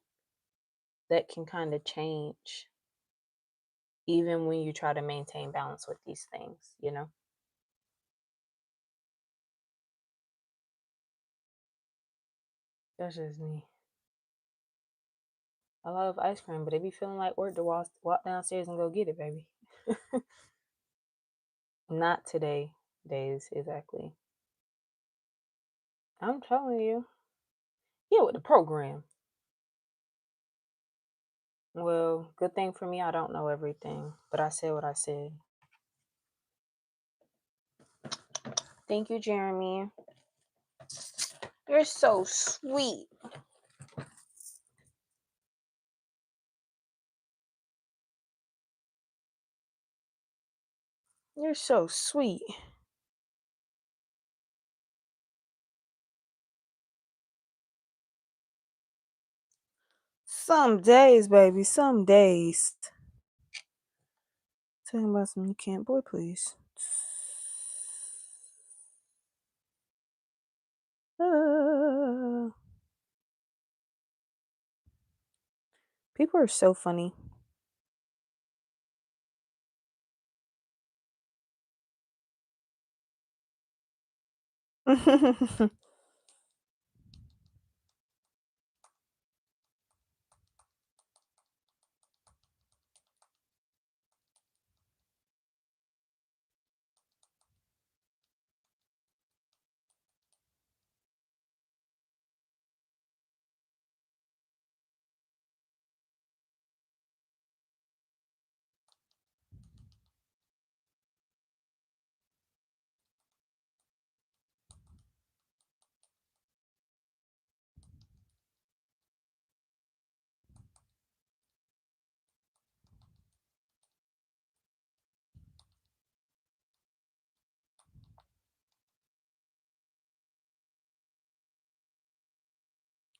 kind of change even when you try to maintain balance with these things, you know? That's just me. I love ice cream, but it be feeling like work to walk downstairs and go get it, baby. Not today, days, exactly. I'm telling you. Yeah, with the program. Well, good thing for me, I don't know everything, but I said what I said. Thank you, Jeremy. You're so sweet. You're so sweet. Some days, baby, some days. Talking about some you can't, boy, please. Uh, People are so funny.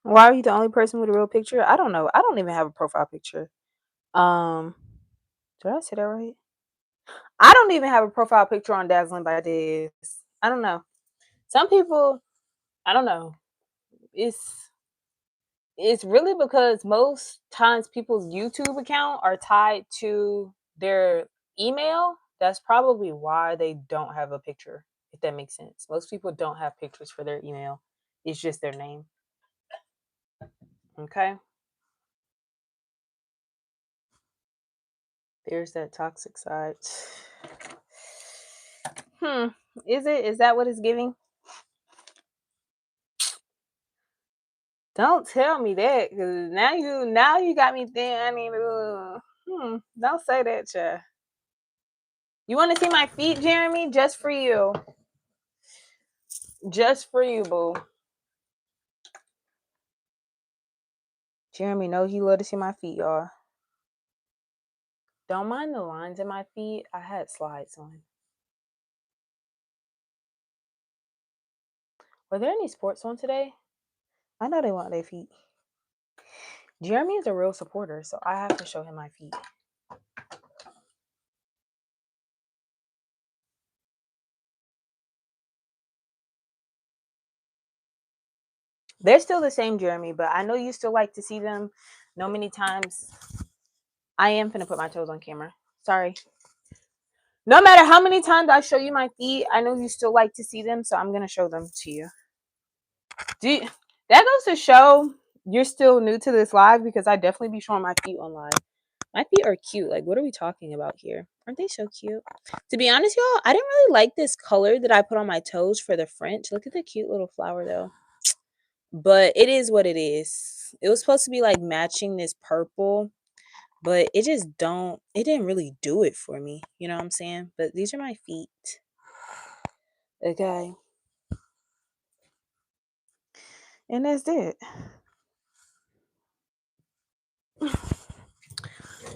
Why are you the only person with a real picture? I don't know. I don't even have a profile picture. Um, did I say that right? I don't even have a profile picture on Dazzling by Diz. I don't know. Some people, I don't know. It's it's really because most times people's YouTube account are tied to their email. That's probably why they don't have a picture, if that makes sense. Most people don't have pictures for their email. It's just their name. Okay. There's that toxic side. Hmm. Is it? Is that what it's giving? Don't tell me that, cause now you got me thinking. I mean, don't say that, child. You want to see my feet, Jeremy? Just for you. Just for you, boo. Jeremy knows you love to see my feet, y'all. Don't mind the lines in my feet. I had slides on. Were there any sports on today? I know they want their feet. Jeremy is a real supporter, so I have to show him my feet. They're still the same, Jeremy, but I know you still like to see them. No many times. I am finna put my toes on camera. Sorry. No matter how many times I show you my feet, I know you still like to see them, so I'm gonna show them to you. That goes to show You're still new to this live because I definitely be showing my feet online. My feet are cute. Like, what are we talking about here? Aren't they so cute? To be honest, y'all, I didn't really like this color that I put on my toes for the French. Look at the cute little flower, though. But it is what it is. It was supposed to be, like, matching this purple, but it just don't it didn't really do it for me. You know what I'm saying? But these are my feet. Okay. And that's it.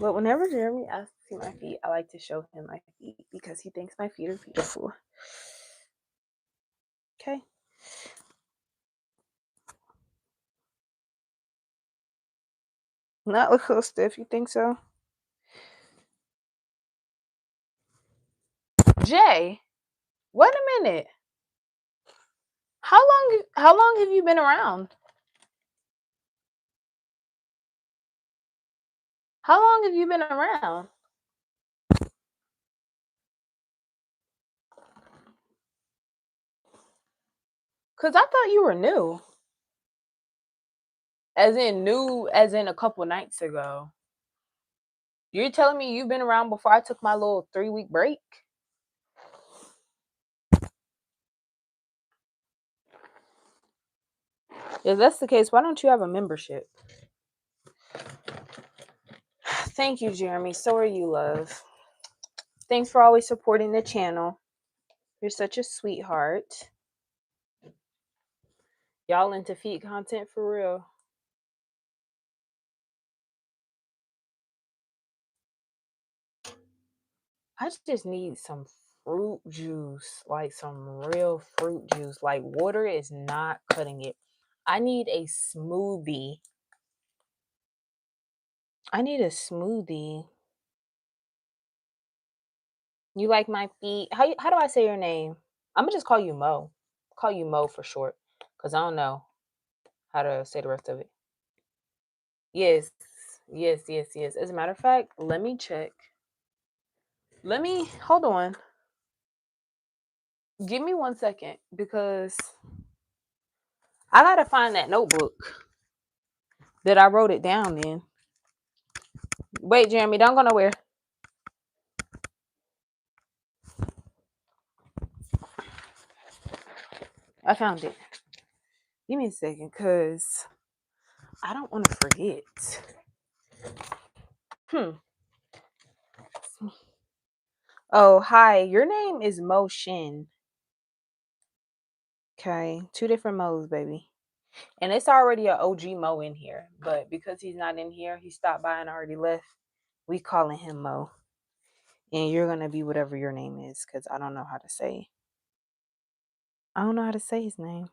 But whenever Jeremy asks to see my feet, I like to show him my feet because he thinks my feet are beautiful. Okay. Not look so stiff, you think so? Jay, wait a minute. How long have you been around? How long have you been around? Cause I thought you were new. As in new as in a couple nights ago. You're telling me you've been around before I took my little 3-week break? If that's the case, why don't you have a membership? Thank you, Jeremy. So are you, love. Thanks for always supporting the channel. You're such a sweetheart. Y'all into feet content for real. I just need some fruit juice, like some real fruit juice. Like water is not cutting it. I need a smoothie. I need a smoothie. You like my feet? How do I say your name? I'm gonna just call you Mo. Call you Mo for short, cause I don't know how to say the rest of it. Yes, yes. As a matter of fact, let me check. Let me hold on. Give me 1 second because I gotta find that notebook that I wrote it down in. Wait, Jeremy, don't go nowhere. I found it. Give me a second, cause I don't want to forget. Oh, hi. Your name is Mo Shin. Okay, 2 different Mo's, baby. And it's already an OG Mo in here, but because he's not in here, he stopped by and already left. We calling him Mo. And you're gonna be whatever your name is, because I don't know how to say. I don't know how to say his name.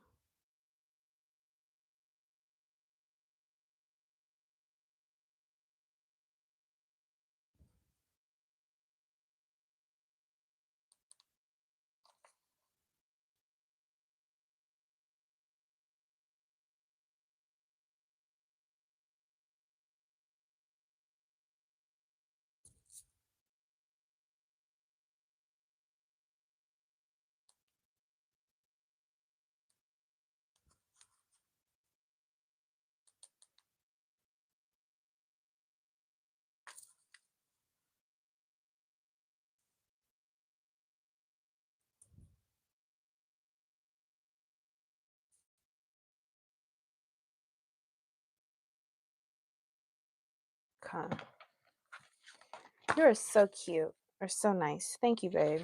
Come. You're so cute. You're so nice. Thank you, babe.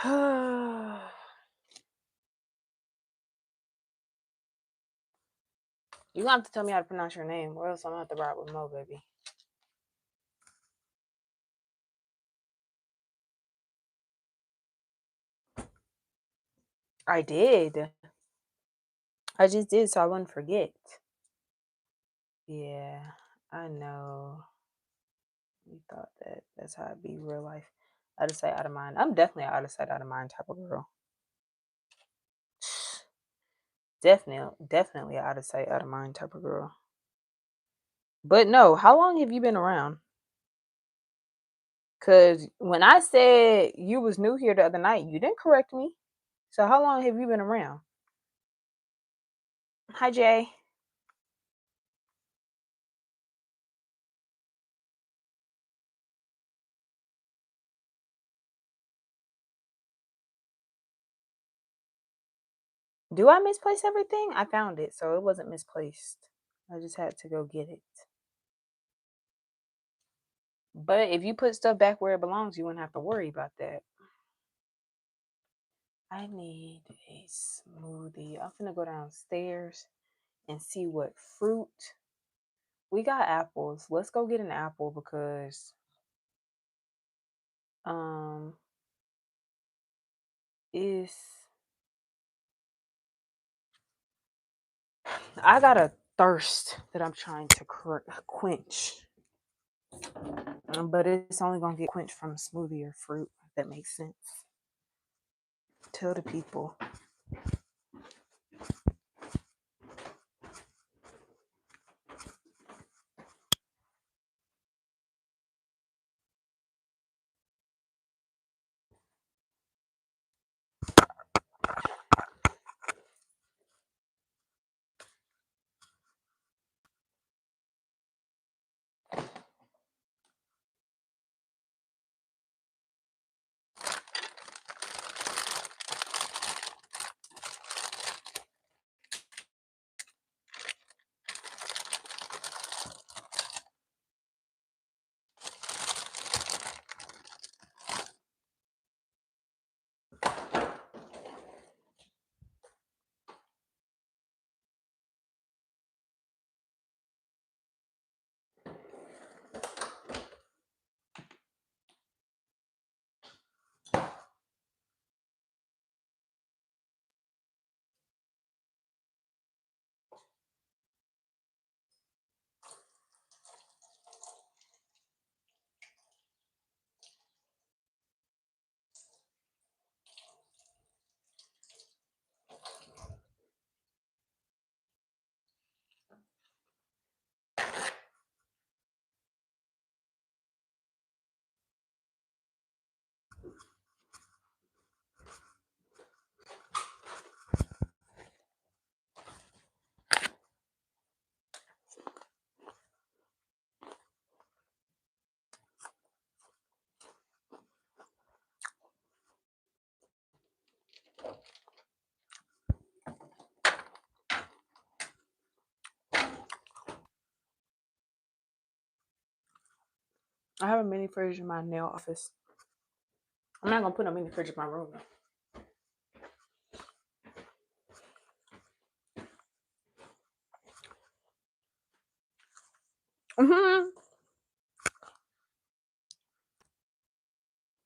You're gonna have to tell me how to pronounce your name, or else I'm gonna have to ride with Mo, baby. I did. I just did, so I wouldn't forget. Yeah, I know. You thought that's how it be real life. Out of sight, out of mind. I'm definitely an out of sight, out of mind type of girl. Definitely out of sight, out of mind type of girl. But no, how long have you been around? Cause when I said you was new here the other night, you didn't correct me. So how long have you been around? Hi, Jay. Do I misplace everything? I found it, so it wasn't misplaced. I just had to go get it. But if you put stuff back where it belongs, you wouldn't have to worry about that. I need a smoothie. I'm gonna go downstairs and see what fruit. We got apples. Let's go get an apple because is I got a thirst that I'm trying to quench. But it's only gonna get quenched from a smoothie or fruit, if that makes sense. Tell the people. I have a mini fridge in my nail office. I'm not gonna put a mini fridge in my room though.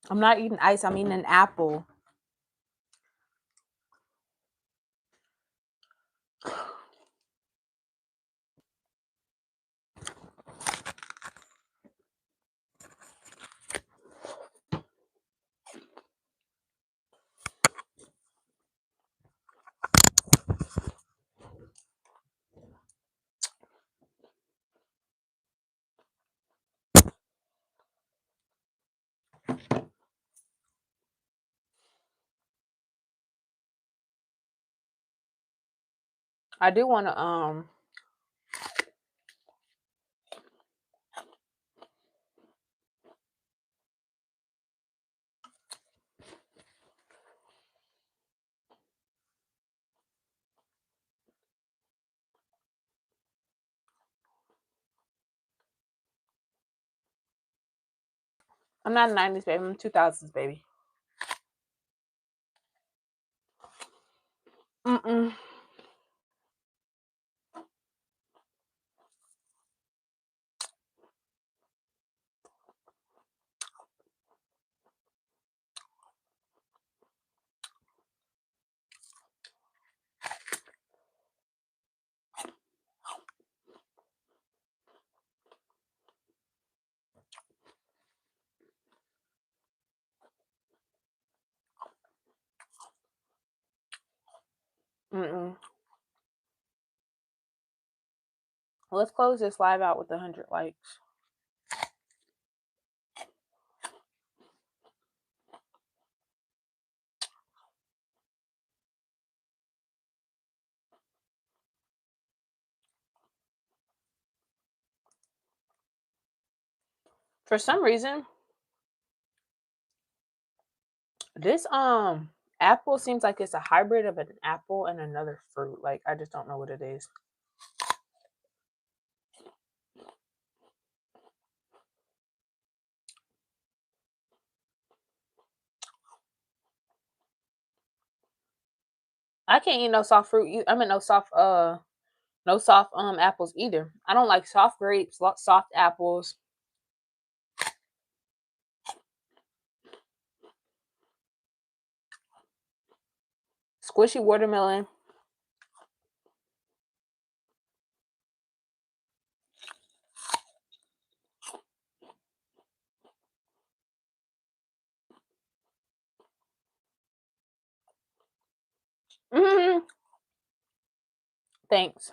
I'm not eating ice. I'm eating an apple. I do want to I'm not a 90s baby. I'm 2000s baby. Mm-mm. Mm-mm. Let's close this live out with 100 likes. For some reason, this apple seems like it's a hybrid of an apple and another fruit. Like I just don't know what it is. I can't eat no soft fruit. I mean no soft apples either. I don't like soft grapes, soft apples, squishy watermelon. Hmm. Thanks.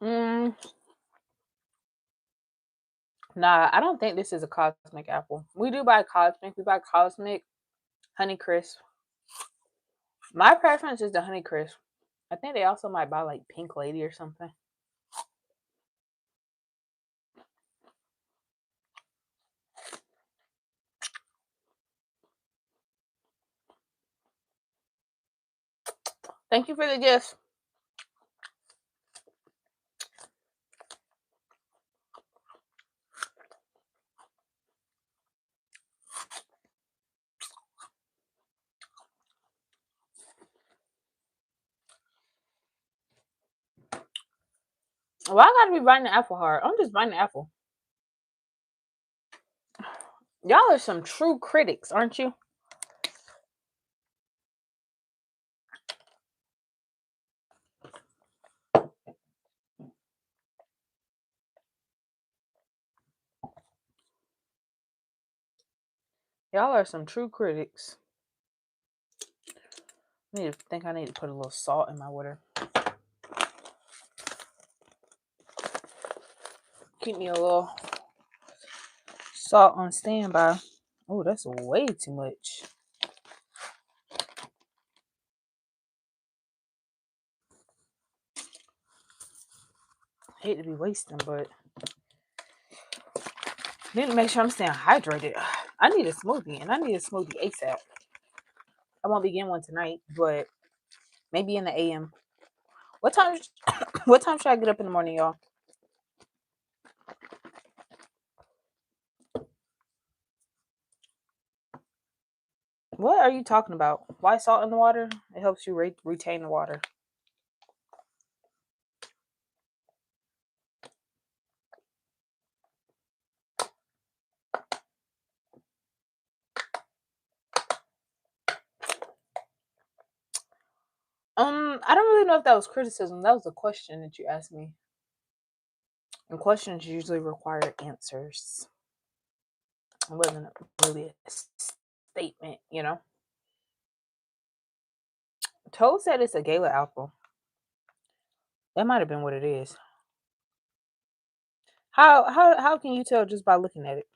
Mm, nah, I don't think this is a cosmic apple. We do buy cosmic. We buy cosmic, Honey Crisp. My preference is the Honey Crisp. I think they also might buy like Pink Lady or something. Thank you for the gift. Why I gotta be biting the apple hard? I'm just biting the apple. Y'all are some true critics, aren't you? Y'all are some true critics. I think I need to put a little salt in my water. Keep me a little salt on standby. Oh, that's way too much. I hate to be wasting, but I need to make sure I'm staying hydrated. I need a smoothie, and I need a smoothie ASAP. I won't be getting one tonight, but maybe in the AM. What time? What time should I get up in the morning, y'all? What are you talking about? Why salt in the water? It helps you retain the water. I don't really know if that was criticism. That was a question that you asked me. And questions usually require answers. It wasn't really a statement, you know. Toad said it's a gala apple. That might have been what it is. How can you tell just by looking at it?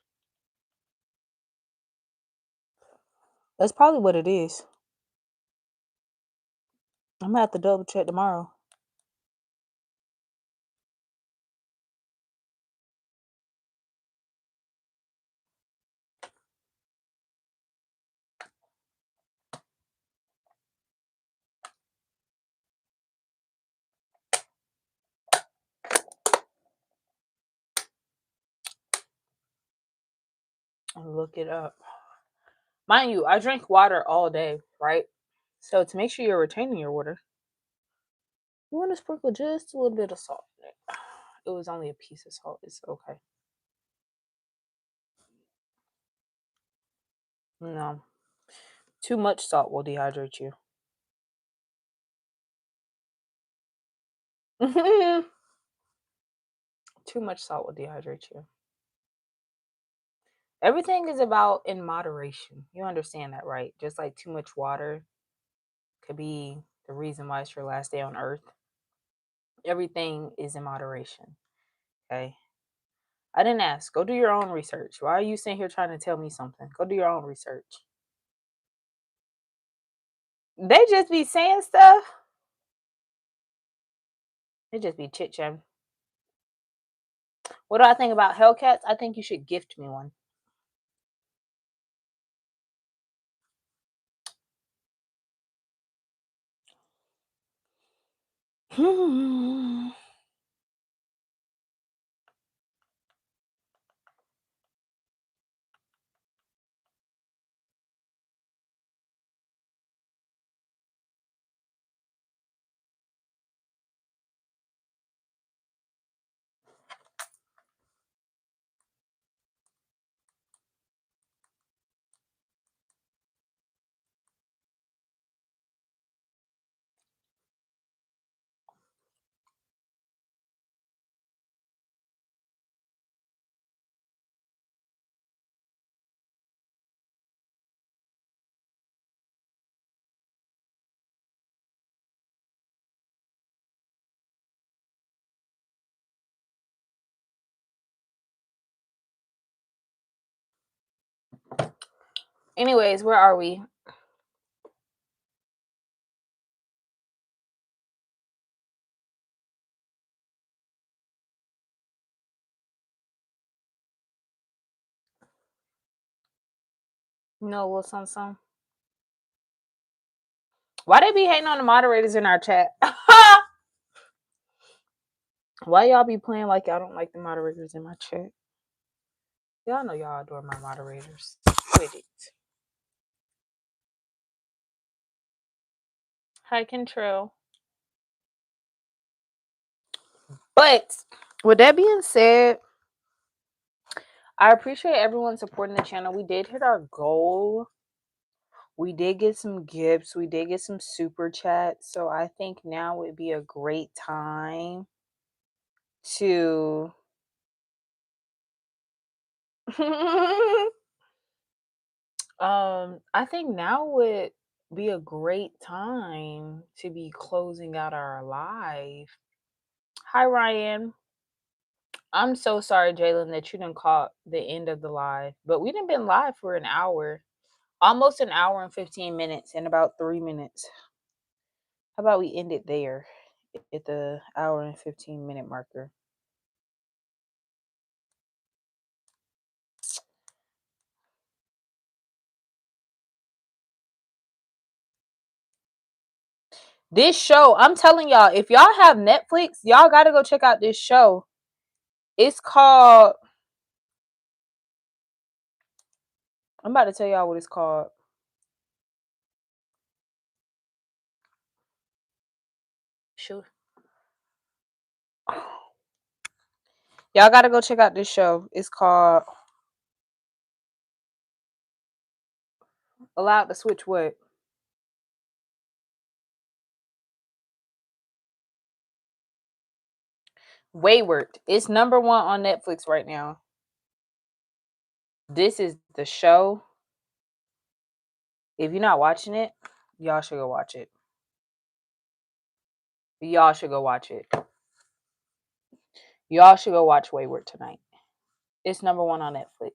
That's probably what it is. I'm gonna have to double check tomorrow. And look it up. Mind you, I drink water all day, right? So to make sure you're retaining your water, you want to sprinkle just a little bit of salt in it. It was only a piece of salt. It's okay. No, too much salt will dehydrate you. Too much salt will dehydrate you. Everything is about in moderation. You understand that, right? Just like too much water could be the reason why it's your last day on earth. Everything is in moderation. Okay. I didn't ask. Go do your own research. Why are you sitting here trying to tell me something? Go do your own research. They just be saying stuff. They just be chit chatting. What do I think about Hellcats? I think you should gift me one. Anyways, where are we? No, little something. Why they be hating on the moderators in our chat? Why y'all be playing like y'all don't like the moderators in my chat? Y'all know y'all adore my moderators. Quit it. Hi, Control. But with that being said, I appreciate everyone supporting the channel. We did hit our goal. We did get some gifts. We did get some super chats. So I think now would be a great time to I think now would be a great time to be closing out our live. Hi Ryan. I'm so sorry, Jalen, that you didn't caught the end of the live. But we didn't been live for an hour. Almost an hour and 15 minutes and about 3 minutes. How about we end it there at the hour and 15-minute marker? This show, I'm telling y'all, if y'all have Netflix, y'all gotta go check out this show. It's called, I'm about to tell y'all what it's called. Sure. Y'all gotta go check out this show. It's called Allowed to Switch What? Wayward. It's number 1 on Netflix right now. This is the show. If you're not watching it, y'all should go watch it. Y'all should go watch it. Y'all should go watch Wayward tonight. It's number 1 on Netflix.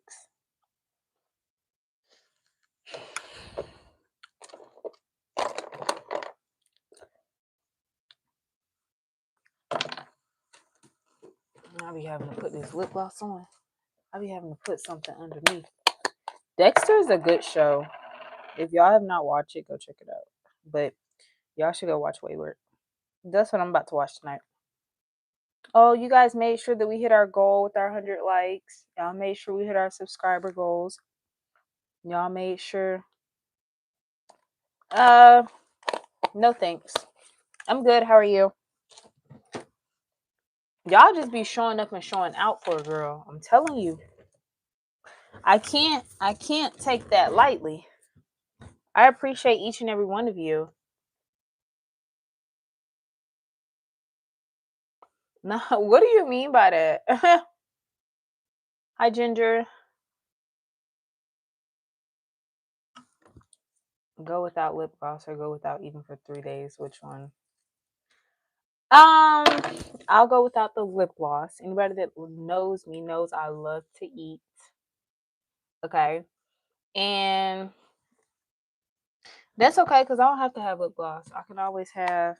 I be having to put this lip gloss on. I be having to put something underneath. Dexter is a good show. If y'all have not watched it, go check it out. But y'all should go watch Wayward. That's what I'm about to watch tonight. Oh, you guys made sure that we hit our goal with our 100 likes. Y'all made sure we hit our subscriber goals. Y'all made sure. No thanks. I'm good. How are you? Y'all just be showing up and showing out for a girl. I'm telling you. I can't take that lightly. I appreciate each and every one of you. No, what do you mean by that? Hi, Ginger. Go without lip gloss or go without eating for 3 days. Which one? I'll go without the lip gloss. Anybody that knows me knows I love to eat. Okay. And That's okay, because I don't have to have lip gloss. I can always have.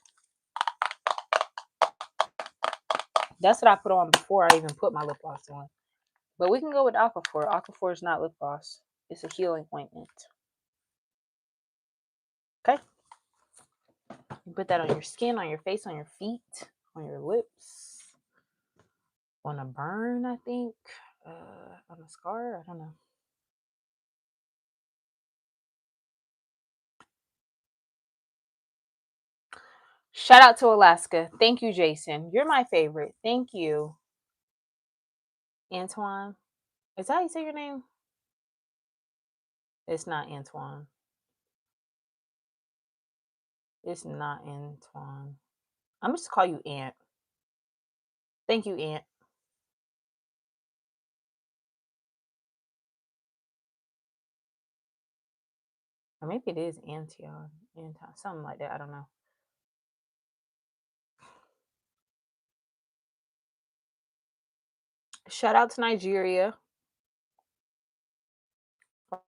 That's what I put on before I even put my lip gloss on. But we can go with Aquaphor. Aquaphor is not lip gloss. It's a healing ointment. Okay. You put that on your skin, on your face, on your feet, on your lips, on a burn, I think, on a scar. I don't know. Shout out to Alaska. Thank you, Jason. You're my favorite. Thank you, Antoine. Is that how you say your name? It's not Antoine. It's not Antoine. I'm just call you Ant. Thank you, Ant. Or maybe it is Antion. Anton, something like that. I don't know. Shout out to Nigeria.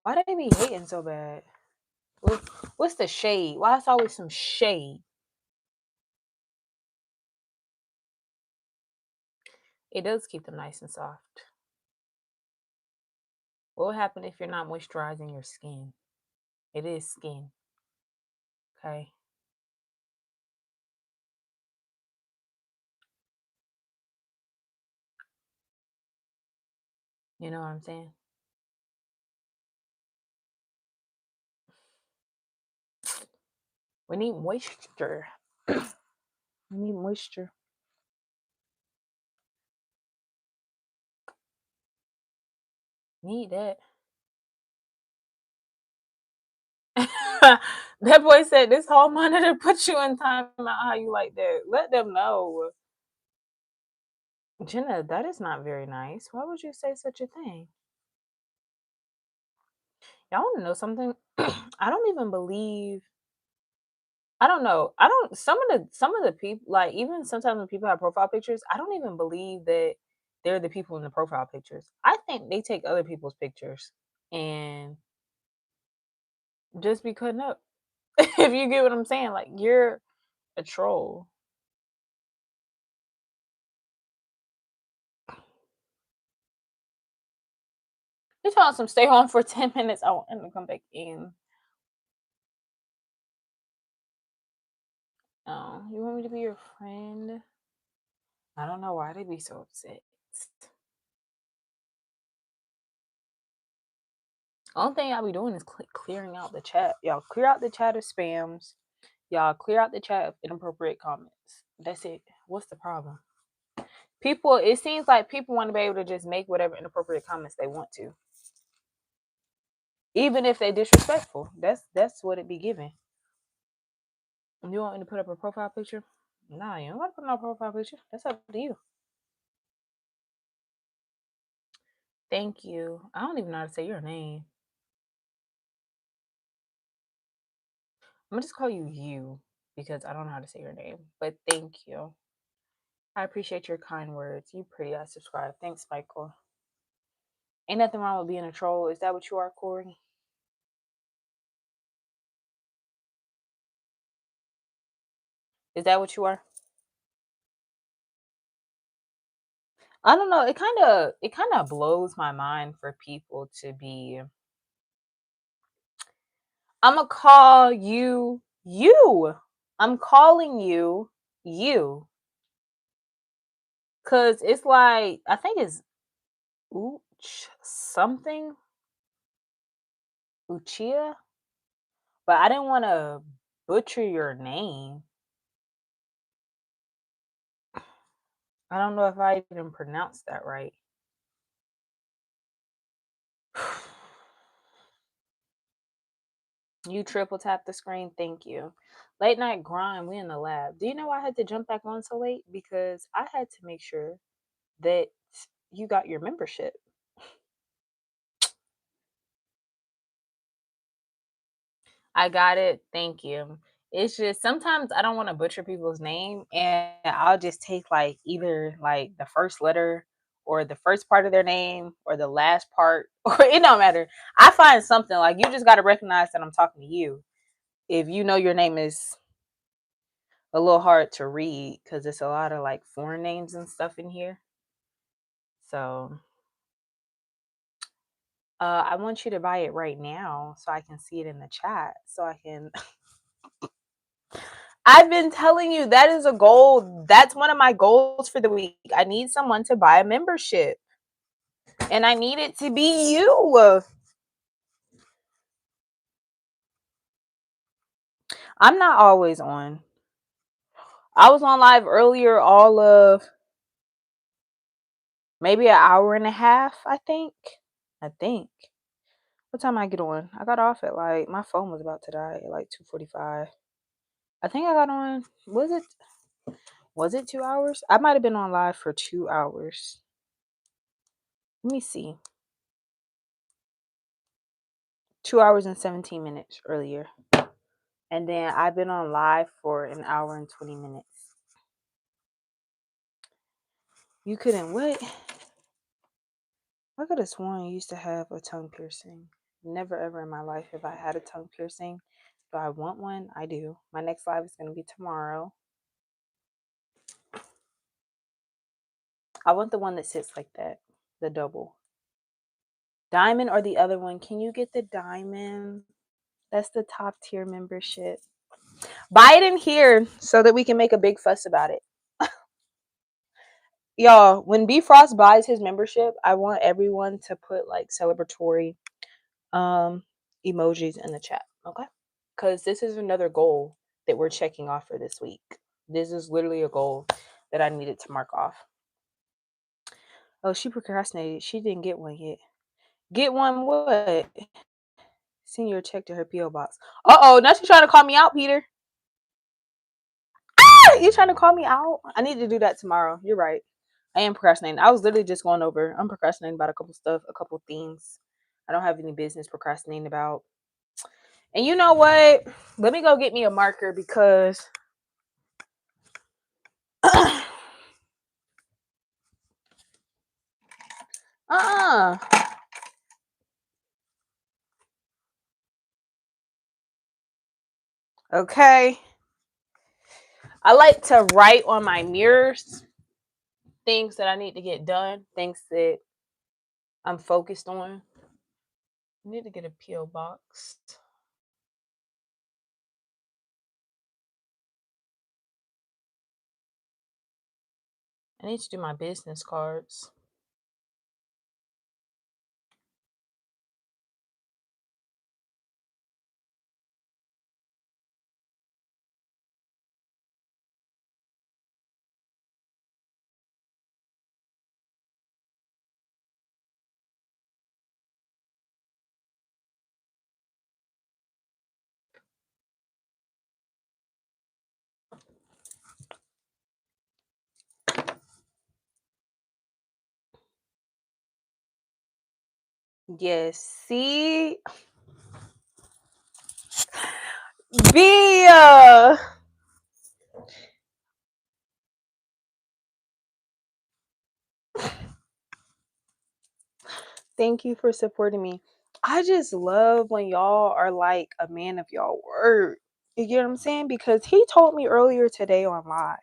Why they be hating so bad? What's the shade? Why it's always some shade? It does keep them nice and soft. What will happen if you're not moisturizing your skin? It is skin. Okay. You know what I'm saying? We need moisture. We need moisture. Need that. That boy said this whole monitor put you in time out. How you like that? Let them know. Jenna, that is not very nice. Why would you say such a thing? Y'all want to know something? I don't even believe. I don't know. I don't. Some of the people, like even sometimes when people have profile pictures, I don't even believe that they're the people in the profile pictures. I think they take other people's pictures and just be cutting up. If you get what I'm saying, like you're a troll. You telling some stay home for 10 minutes. I want him to come back in. Oh, you want me to be your friend? I don't know why they be so upset. Only thing I'll be doing is clearing out the chat. Y'all clear out the chat of spams. Y'all clear out the chat of inappropriate comments. That's it. What's the problem? People, it seems like people want to be able to just make whatever inappropriate comments they want to. Even if they disrespectful. That's what it be giving. You want me to put up a profile picture? Nah, you don't gotta put no profile picture. That's up to you. Thank you. I don't even know how to say your name. I'm gonna just call you you because I don't know how to say your name. But thank you. I appreciate your kind words. You pretty. I subscribe. Thanks, Michael. Ain't nothing wrong with being a troll. Is that what you are, Corey? Is that what you are? I don't know. It kind of blows my mind for people to be. I'm gonna call you you. I'm calling you you because it's like I think it's Uch something Uchia, but I didn't want to butcher your name. I don't know if I even pronounced that right. You triple tap the screen. Thank you. Late night grind. We in the lab. Do you know why I had to jump back on so late? Because I had to make sure that you got your membership. I got it. Thank you. It's just sometimes I don't want to butcher people's name, and I'll just take like either like the first letter or the first part of their name or the last part, or it don't matter. I find something like you just got to recognize that I'm talking to you. if you know your name is a little hard to read because it's a lot of like foreign names and stuff in here. So I want you to buy it right now so I can see it in the chat. So I can. I've been telling you that is a goal. That's one of my goals for the week. I need someone to buy a membership. And I need it to be you. I'm not always on. I was on live earlier all of maybe an hour and a half, I think. What time I get on? I got off at like my phone was about to die at like 2:45. I think I got on was it 2 hours? I might have been on live for 2 hours. Let me see. 2 hours and 17 minutes earlier. And then I've been on live for an hour and 20 minutes. You couldn't what? I could have sworn I used to have a tongue piercing. Never ever in my life have I had a tongue piercing. Do I want one? I do. My next live is going to be tomorrow. I want the one that sits like that. The double. Diamond or the other one? Can you get the diamond? That's the top tier membership. Buy it in here so that we can make a big fuss about it. Y'all, when Bfrost buys his membership, I want everyone to put like celebratory emojis in the chat, okay? Because this is another goal that we're checking off for this week. This is literally a goal that I needed to mark off. Oh, she procrastinated. She didn't get one yet. Get one what? Send your check to her P.O. box. Uh-oh, now she's trying to call me out, Peter. Ah! You trying to call me out? I need to do that tomorrow. You're right. I am procrastinating. I was literally just going over. I'm procrastinating about a couple things. I don't have any business procrastinating about. And you know what? Let me go get me a marker because okay. I like to write on my mirrors things that I need to get done, things that I'm focused on. I need to get a P.O. box. I need to do my business cards. Yes, see? Via! Thank you for supporting me. I just love when y'all are like a man of y'all word. You get what I'm saying? Because he told me earlier today on live.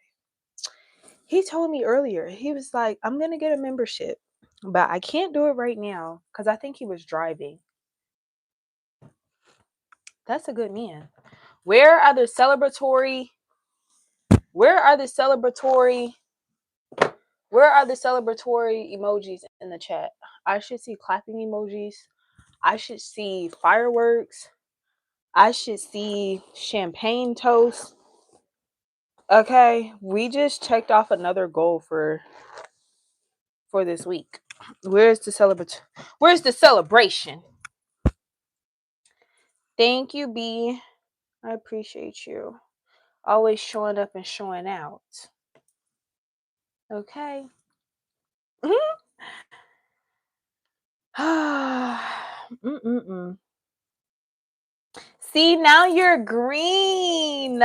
He told me earlier, he was like, I'm going to get a membership, but I can't do it right now because I think he was driving. That's a good man. Where are the celebratory emojis in the chat? I should see clapping emojis. I should see fireworks. I should see champagne toast. Okay, we just checked off another goal for this week. Where's the celebration? Thank you, B. I appreciate you. Always showing up and showing out. Okay. See, now you're green.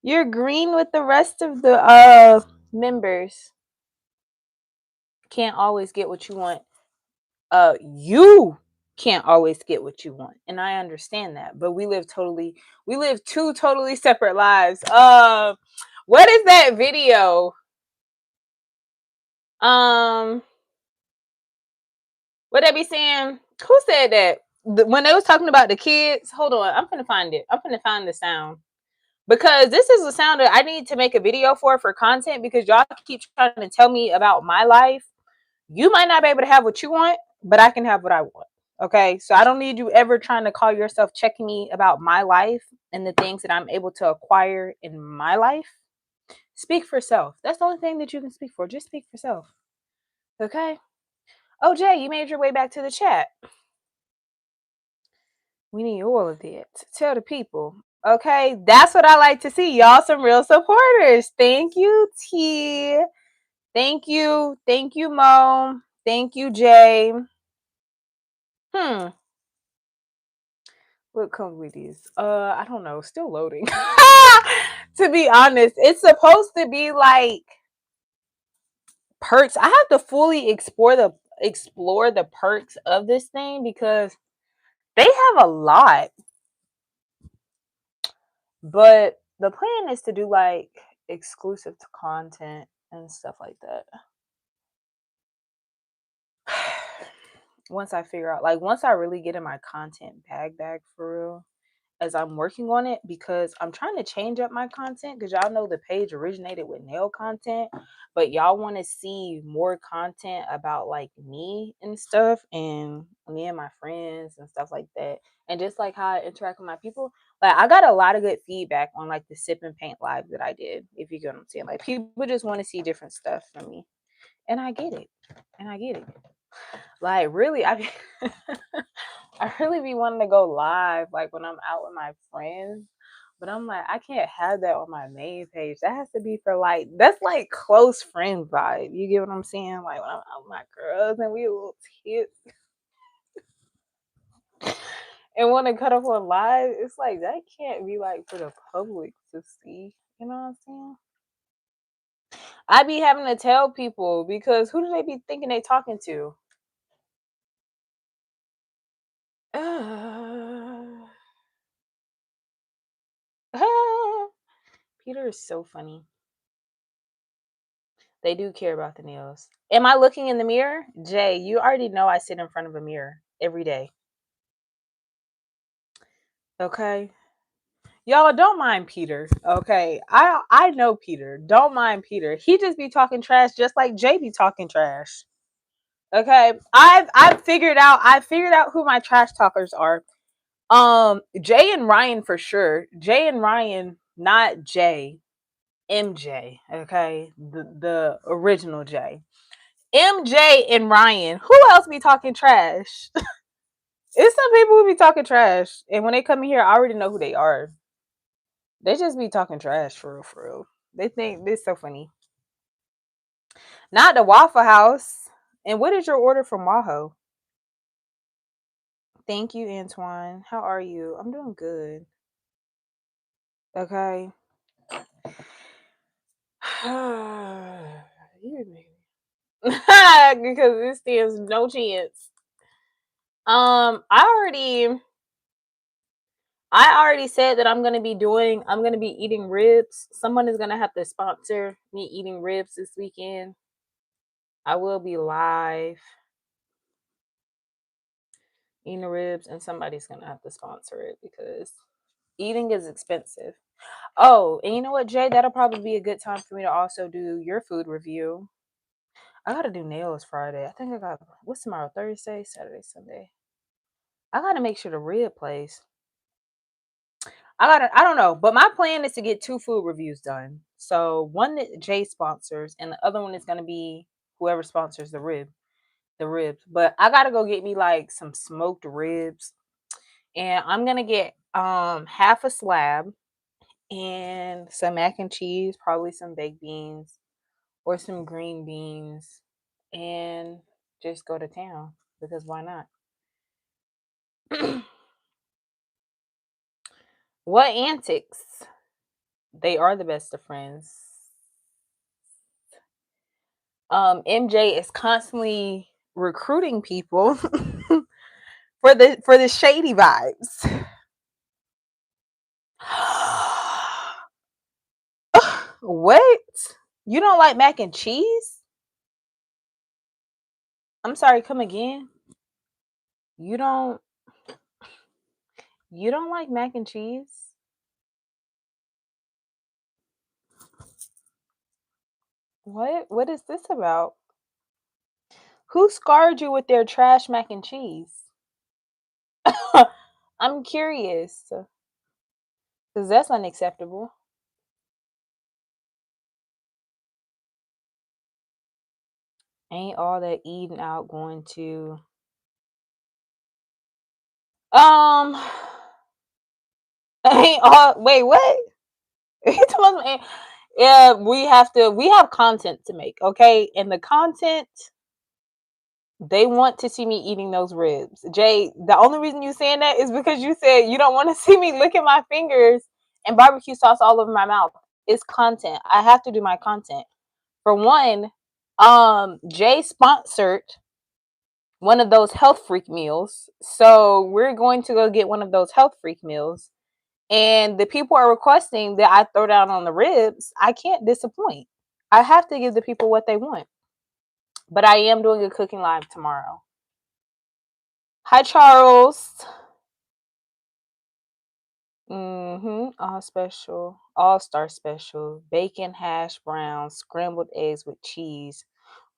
You're green with the rest of the members. Can't always get what you want. You can't always get what you want. And I understand that. But we live two totally separate lives. What is that video? What they be saying? Who said that? When they was talking about the kids, hold on, I'm gonna find it. I'm gonna find the sound. Because this is a sound that I need to make a video for content, because y'all keep trying to tell me about my life. You might not be able to have what you want, but I can have what I want. Okay, so I don't need you ever trying to call yourself checking me about my life and the things that I'm able to acquire in my life. Speak for self. That's the only thing that you can speak for. Just speak for self. Okay. Oh, Jay, you made your way back to the chat. We need all of that. Tell the people. Okay, that's what I like to see. Y'all some real supporters. Thank you, T. Thank you. Thank you, Mo. Thank you, Jay. What comes with these? I don't know. Still loading. To be honest, it's supposed to be like perks. I have to fully explore the perks of this thing, because they have a lot. But the plan is to do like exclusive to content and stuff like that. Once I really get in my content bag for real, as I'm working on it, because I'm trying to change up my content, because y'all know the page originated with nail content, but y'all want to see more content about like me and stuff, and me and my friends and stuff like that, and just like how I interact with my people. Like, I got a lot of good feedback on like the sip and paint live that I did, if you get what I'm saying. Like, people just want to see different stuff from me, and I get it. Like, really, I really be wanting to go live, like when I'm out with my friends, but I'm like, I can't have that on my main page. That has to be for like, that's like close friend vibe. You get what I'm saying? Like when I'm out with my girls and we a little tits and want to cut up on live, it's like that can't be like for the public to see. You know what I'm saying? I be having to tell people, because who do they be thinking they talking to? Peter is so funny. They do care about the nails. Am I looking in the mirror? Jay, you already know I sit in front of a mirror every day. Okay. Y'all don't mind Peter. Okay. I know Peter. Don't mind Peter. He just be talking trash just like Jay be talking trash. Okay. I've figured out who my trash talkers are. Jay and Ryan for sure. Jay and Ryan, not Jay. MJ. Okay. The original Jay. MJ and Ryan. Who else be talking trash? It's some people who be talking trash, and when they come in here, I already know who they are. They just be talking trash for real, for real. They think this is so funny. Not the Waffle House. And what is your order from Waho? Thank you, Antoine. How are you? I'm doing good. Okay. Because this stands no chance. I already said that I'm gonna be eating ribs. Someone is gonna have to sponsor me eating ribs this weekend. I will be live eating the ribs, and somebody's gonna have to sponsor it, because eating is expensive. Oh, and you know what, Jay? That'll probably be a good time for me to also do your food review. I gotta do nails Friday. I think what's tomorrow? Thursday, Saturday, Sunday. I gotta make sure the rib place. I don't know, but my plan is to get 2 food reviews done. So one that Jay sponsors, and the other one is gonna be whoever sponsors the ribs. But I gotta go get me like some smoked ribs, and I'm gonna get half a slab and some mac and cheese, probably some baked beans or some green beans, and just go to town, because why not? What antics? They are the best of friends. MJ is constantly recruiting people for the shady vibes. What? You don't like mac and cheese? I'm sorry, come again. You don't you don't like mac and cheese? What is this about? Who scarred you with their trash mac and cheese? I'm curious because that's unacceptable. Ain't all that eating out going to um ain't all wait what? You talking about- yeah, we have content to make, okay? And the content they want to see me eating those ribs. Jay, the only reason you saying that is because you said you don't want to see me licking my fingers and barbecue sauce all over my mouth. It's content. I have to do my content. For one, Jay sponsored one of those health freak meals. So we're going to go get one of those health freak meals. And the people are requesting that I throw down on the ribs. I can't disappoint. I have to give the people what they want. But I am doing a cooking live tomorrow. Hi, Charles. All special, all star special, bacon hash browns, scrambled eggs with cheese,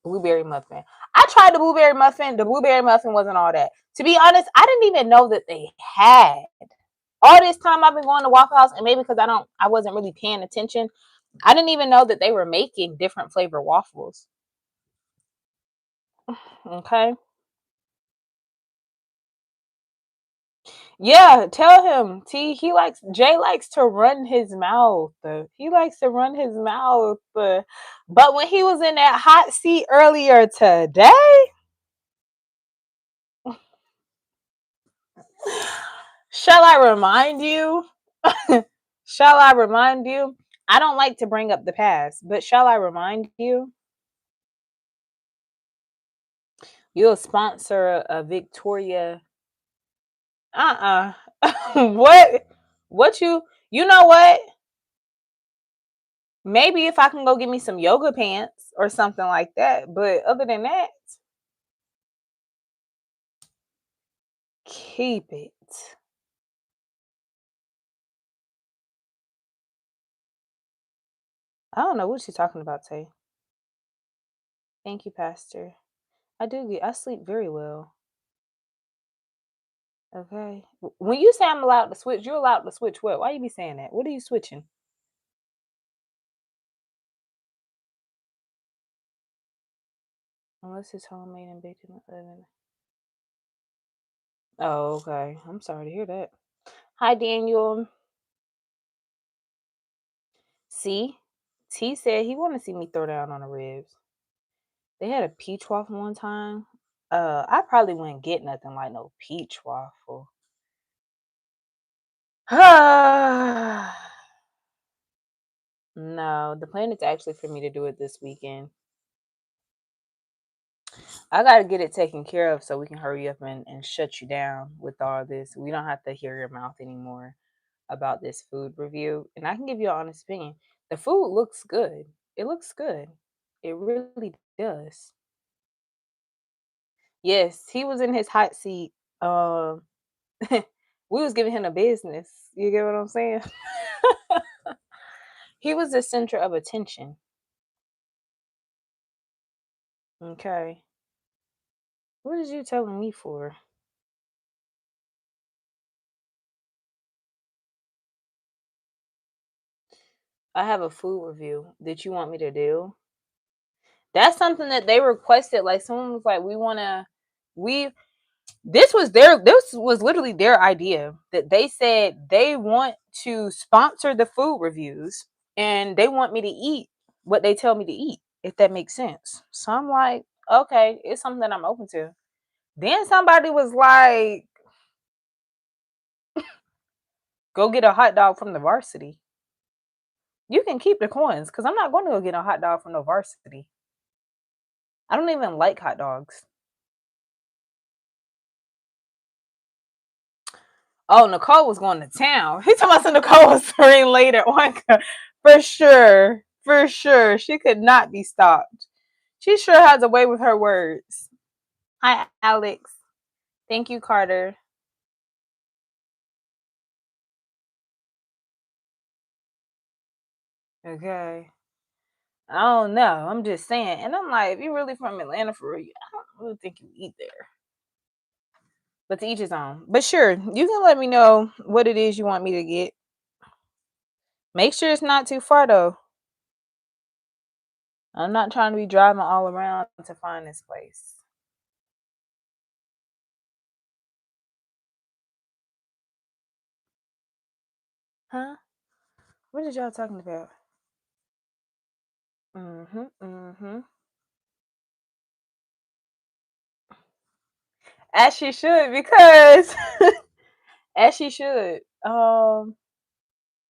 blueberry muffin. I tried the blueberry muffin. The blueberry muffin wasn't all that. To be honest, I didn't even know that they had. All this time I've been going to Waffle House, and maybe because I wasn't really paying attention. I didn't even know that they were making different flavor waffles. Okay. Yeah, tell him. T. Jay likes to run his mouth. He likes to run his mouth. But when he was in that hot seat earlier today, shall I remind you? Shall I remind you? I don't like to bring up the past, but shall I remind you? You'll sponsor a Victoria. What? What you know what? Maybe if I can go get me some yoga pants or something like that. But other than that, keep it. I don't know what you're talking about, Tay. Thank you, Pastor. I sleep very well. Okay. When you say I'm allowed to switch, you're allowed to switch what? Why you be saying that? What are you switching? Unless it's homemade and baked in the oven. Oh, okay. I'm sorry to hear that. Hi, Daniel. See, T said he want to see me throw down on the ribs. They had a peach waffle one time. I probably wouldn't get nothing like no peach waffle. No, the plan is actually for me to do it this weekend. I gotta get it taken care of so we can hurry up and shut you down with all this. We don't have to hear your mouth anymore about this food review. And I can give you an honest opinion. The food looks good. It looks good. It really does. Yes, he was in his hot seat. Um, we was giving him a business. You get what I'm saying? He was the center of attention. Okay. What is you telling me for? I have a food review that you want me to do. That's something that they requested. Like someone was like, we this was literally their idea that they said they want to sponsor the food reviews and they want me to eat what they tell me to eat, if that makes sense. So I'm like, okay, it's something that I'm open to. Then somebody was like, go get a hot dog from the varsity. You can keep the coins because I'm not going to go get a hot dog from the varsity. I don't even like hot dogs. Oh, Nicole was going to town. He told us Nicole was starting later on. For sure. For sure. She could not be stopped. She sure has a way with her words. Hi, Alex. Thank you, Carter. Okay. I don't know. I'm just saying. And I'm like, if you're really from Atlanta for real, I don't really think you eat there. But to each his own. But sure, you can let me know what it is you want me to get. Make sure it's not too far though. I'm not trying to be driving all around to find this place. Huh? What is y'all talking about? Mm-hmm. Mm-hmm. As she should, because as she should. But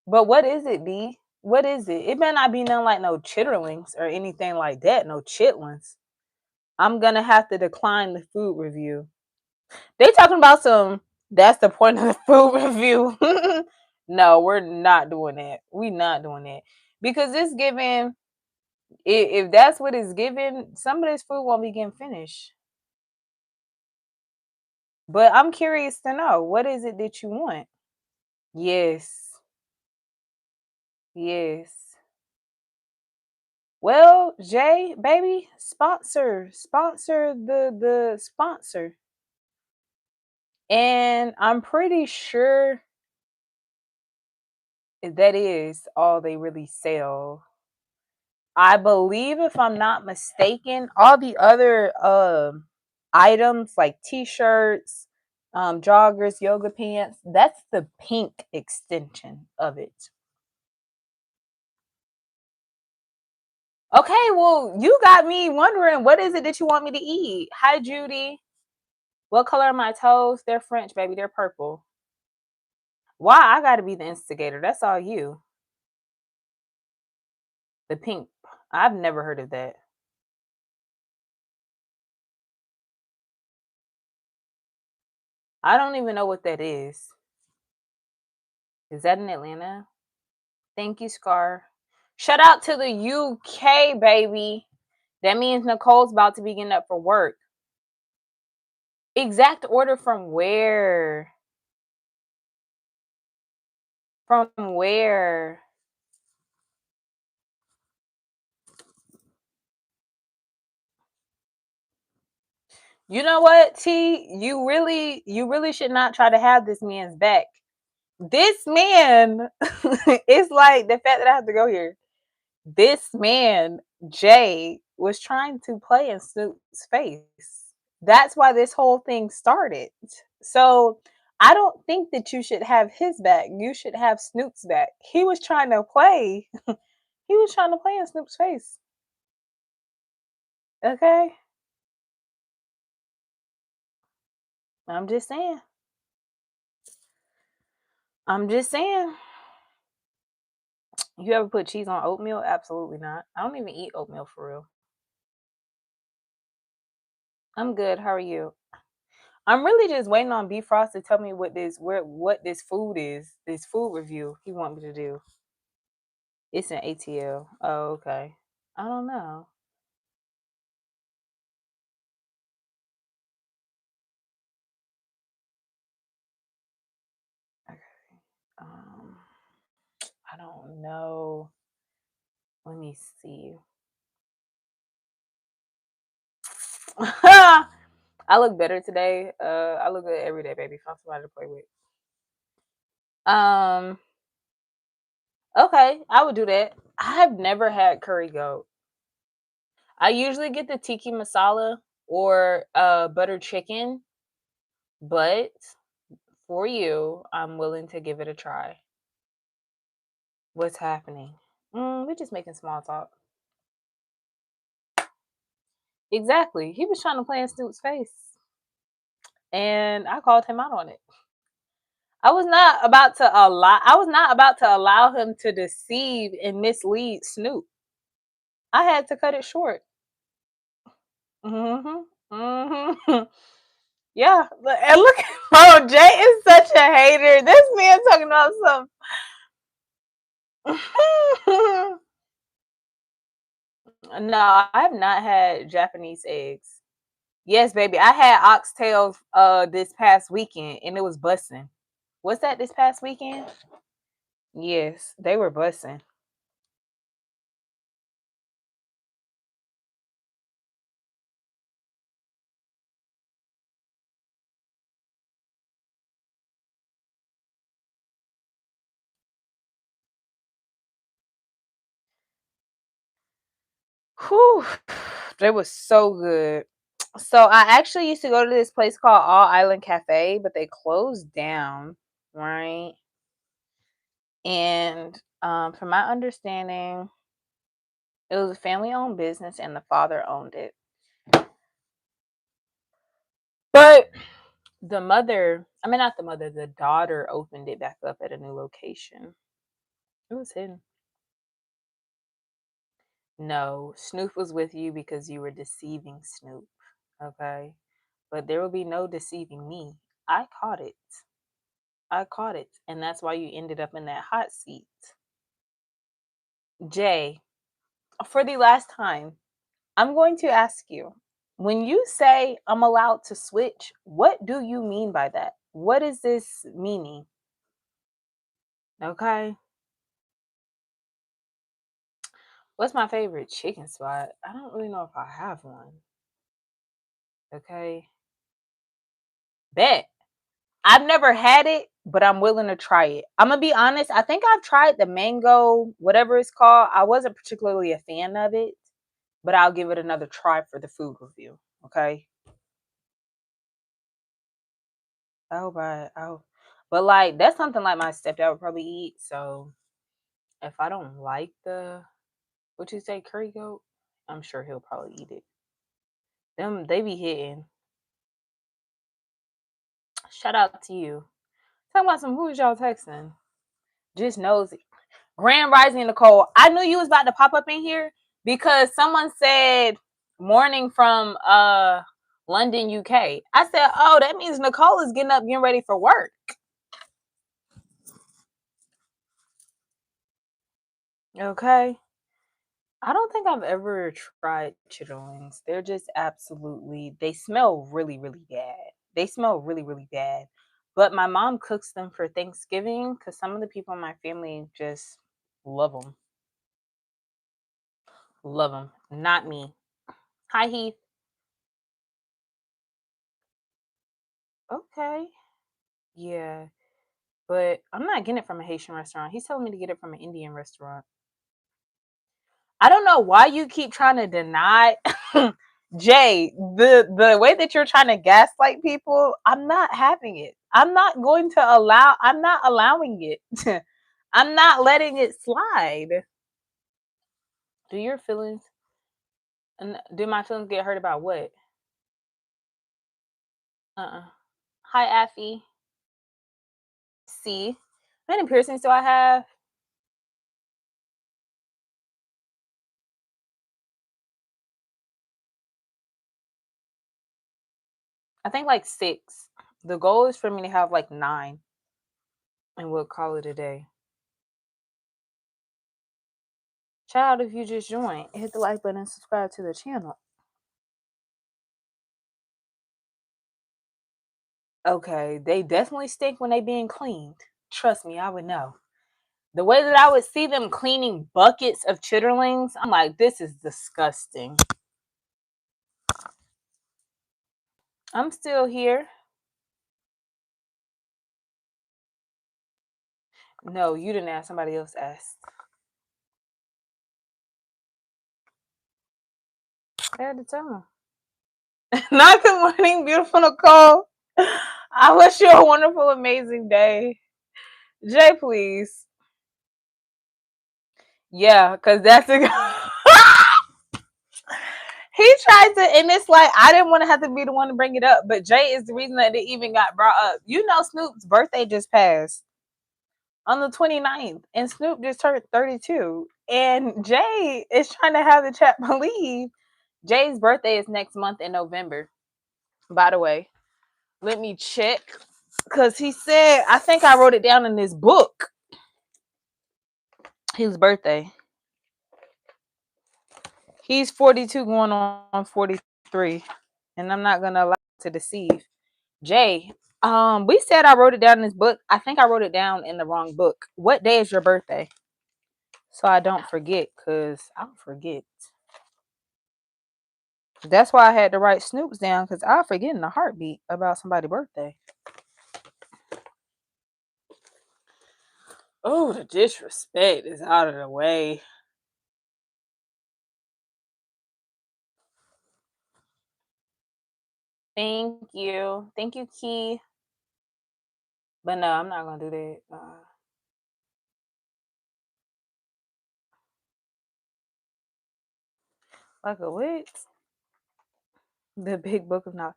what is it, B? What is it? It better not be nothing like no chitterlings or anything like that. No chitlins. I'm gonna have to decline the food review. They talking about some. That's the point of the food review. No, we're not doing that. We not doing that because it's given. If that's what it's given, some of this food won't be getting finished. But I'm curious to know what is it that you want. Yes, yes. Well, Jay, baby, sponsor the sponsor. And I'm pretty sure that is all they really sell. I believe, if I'm not mistaken, all the other items like t-shirts, joggers, yoga pants, that's the pink extension of it. Okay, well, you got me wondering what is it that you want me to eat? Hi, Judy. What color are my toes? They're French, baby. They're purple. Why I gotta be the instigator? That's all you. The pink. I've never heard of that. I don't even know what that is. Is that in Atlanta? Thank you, Scar. Shout out to the UK, baby. That means Nicole's about to be getting up for work. Exact order from where? From where? You know what, T? You really should not try to have this man's back. This man is like the fact that I have to go here. This man, Jay, was trying to play in Snoop's face. That's why this whole thing started. So I don't think that you should have his back. You should have Snoop's back. He was trying to play. He was trying to play in Snoop's face. Okay? I'm just saying. I'm just saying. You ever put cheese on oatmeal? Absolutely not. I don't even eat oatmeal for real. I'm good. How are you? I'm really just waiting on B Frost to tell me what this food is. This food review he want me to do. It's an ATL. Oh, okay. I don't know. Okay. Um, I don't know. Let me see. I look better today. I look good every day, baby. Find somebody to play with. Um, okay, I would do that. I have never had curry goat. I usually get the tiki masala or butter chicken, but for you, I'm willing to give it a try. What's happening? We're just making small talk. Exactly. He was trying to play in Snoop's face, and I called him out on it. I was not about to allow. I was not about to allow him to deceive and mislead Snoop. I had to cut it short. Hmm. Hmm. Yeah, and look, oh, Jay is such a hater. This man talking about some. No, I have not had Japanese eggs. Yes, baby. I had oxtails this past weekend and it was bussing. Was that this past weekend? Yes, they were bussing. Whew. They was so good. So I actually used to go to this place called All Island Cafe, but they closed down, right? And from my understanding, it was a family owned business and the father owned it. But not the mother, the daughter opened it back up at a new location. It was hidden. No, Snoop was with you because you were deceiving Snoop. Okay. But there will be no deceiving me. I caught it. I caught it. And that's why you ended up in that hot seat. Jay, for the last time, I'm going to ask you, when you say I'm allowed to switch, what do you mean by that? What is this meaning? Okay. What's my favorite chicken spot? I don't really know if I have one. Okay. Bet. I've never had it, but I'm willing to try it. I'm gonna be honest. I think I've tried the mango, whatever it's called. I wasn't particularly a fan of it, but I'll give it another try for the food review. Okay. But like that's something like my stepdad would probably eat. So if I don't like the what you say curry goat, I'm sure he'll probably eat it. Them they be hitting. Shout out to you. Talking about some who's y'all texting? Just nosy. Grand Rising Nicole. I knew you was about to pop up in here because someone said morning from London, UK. I said, oh, that means Nicole is getting up, getting ready for work. Okay. I don't think I've ever tried chitterlings. They're just absolutely, they smell really, really bad. They smell really, really bad. But my mom cooks them for Thanksgiving because some of the people in my family just love them. Love them. Not me. Hi, Heath. Okay. Yeah. But I'm not getting it from a Haitian restaurant. He's telling me to get it from an Indian restaurant. I don't know why you keep trying to deny Jay, the way that you're trying to gaslight people, I'm not having it. I'm not allowing it. I'm not letting it slide. Do your feelings and do my feelings get hurt about what? Uh-uh. Hi, Affy. See? How many piercings do I have? I think like 6. The goal is for me to have like 9. And we'll call it a day. Shout out if you just joined. Hit the like button and subscribe to the channel. Okay, they definitely stink when they being cleaned. Trust me, I would know. The way that I would see them cleaning buckets of chitterlings, I'm like, this is disgusting. I'm still here. No, you didn't ask. Somebody else asked. I had to tell them. Not good morning, beautiful Nicole. I wish you a wonderful, amazing day. Jay, please. Yeah, because that's a he tried to, and it's like I didn't want to have to be the one to bring it up, but Jay is the reason that it even got brought up. You know, Snoop's birthday just passed on the 29th, and Snoop just turned 32. And Jay is trying to have the chat believe Jay's birthday is next month in November, by the way. Let me check. Because he said, I think I wrote it down in this book. His birthday. He's 42 going on 43. And I'm not going to allow to deceive. Jay, we said I wrote it down in this book. I think I wrote it down in the wrong book. What day is your birthday? So I don't forget, because I'll forget. That's why I had to write Snoop's down, because I'll forget in a heartbeat about somebody's birthday. Oh, the disrespect is out of the way. Thank you. Thank you, Key. But no, I'm not going to do that. Like a what? The big book of knowledge.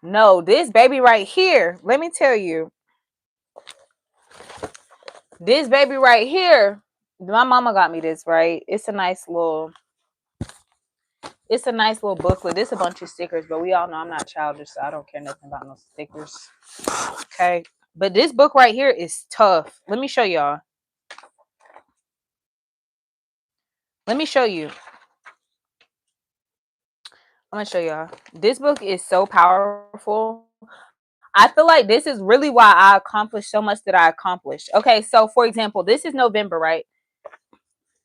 No, this baby right here. Let me tell you. This baby right here. My mama got me this, right? It's a nice little booklet. It's a bunch of stickers, but we all know I'm not childish, so I don't care nothing about no stickers. Okay. But this book right here is tough. Let me show y'all. Let me show you. I'm gonna show y'all. This book is so powerful. I feel like this is really why I accomplished so much that I accomplished. Okay, so for example, this is November, right?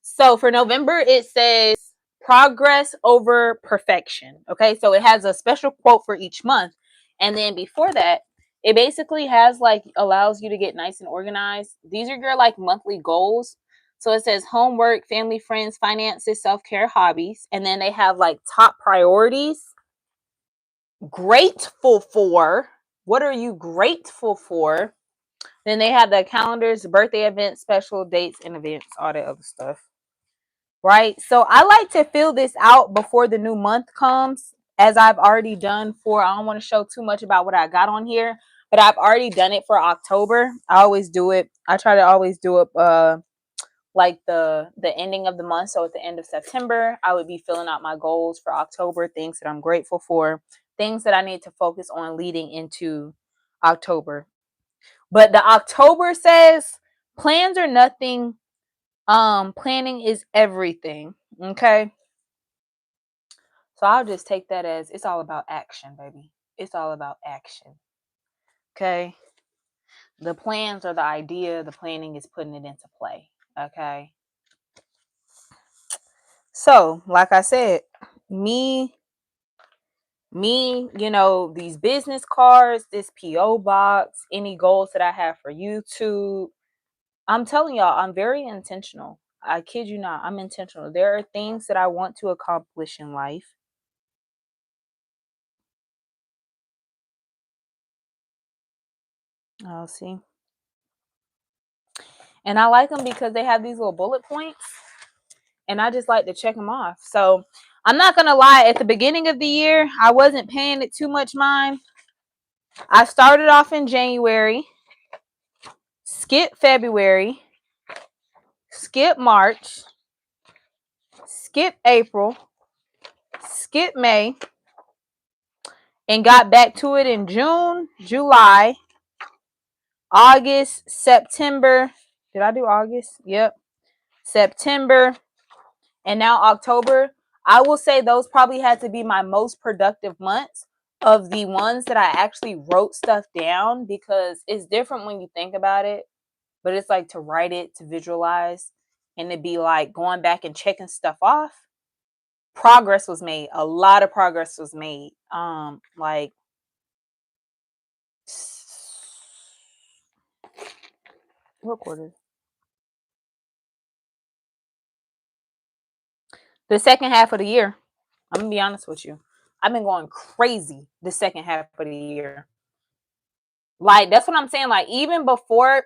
So for November, it says progress over perfection. Okay, so it has a special quote for each month. And then before that, it basically has like allows you to get nice and organized. These are your like monthly goals. So it says homework, family, friends, finances, self-care, hobbies. And then they have like top priorities, grateful for. What are you grateful for? Then they have the calendars, birthday events, special dates, and events, all that other stuff. Right? So I like to fill this out before the new month comes, as I've already done for, I don't want to show too much about what I got on here, but I've already done it for October. I always do it. I try to always do it like the ending of the month. So at the end of September, I would be filling out my goals for October, things that I'm grateful for, things that I need to focus on leading into October. But the October says plans are nothing. Planning is everything. Okay. So I'll just take that as it's all about action, baby. It's all about action. Okay. The plans are the idea, the planning is putting it into play. Okay. So, like I said, me, these business cards, this PO box, any goals that I have for YouTube, I'm telling y'all, I'm very intentional. I kid you not, I'm intentional. There are things that I want to accomplish in life. I'll see. And I like them because they have these little bullet points. And I just like to check them off. So I'm not going to lie. At the beginning of the year, I wasn't paying it too much mind. I started off in January, skip February, skip March, skip April, skip May, and got back to it in June, July, August, September. Did I do August? Yep. September, and now October. I will say those probably had to be my most productive months of the ones that I actually wrote stuff down, because it's different when you think about it, but it's like to write it, to visualize, and to be like going back and checking stuff off. Progress was made. A lot of progress was made. Like what quarter? The second half of the year. I'm gonna be honest with you. I've been going crazy the second half of the year. Like that's what I'm saying. Like even before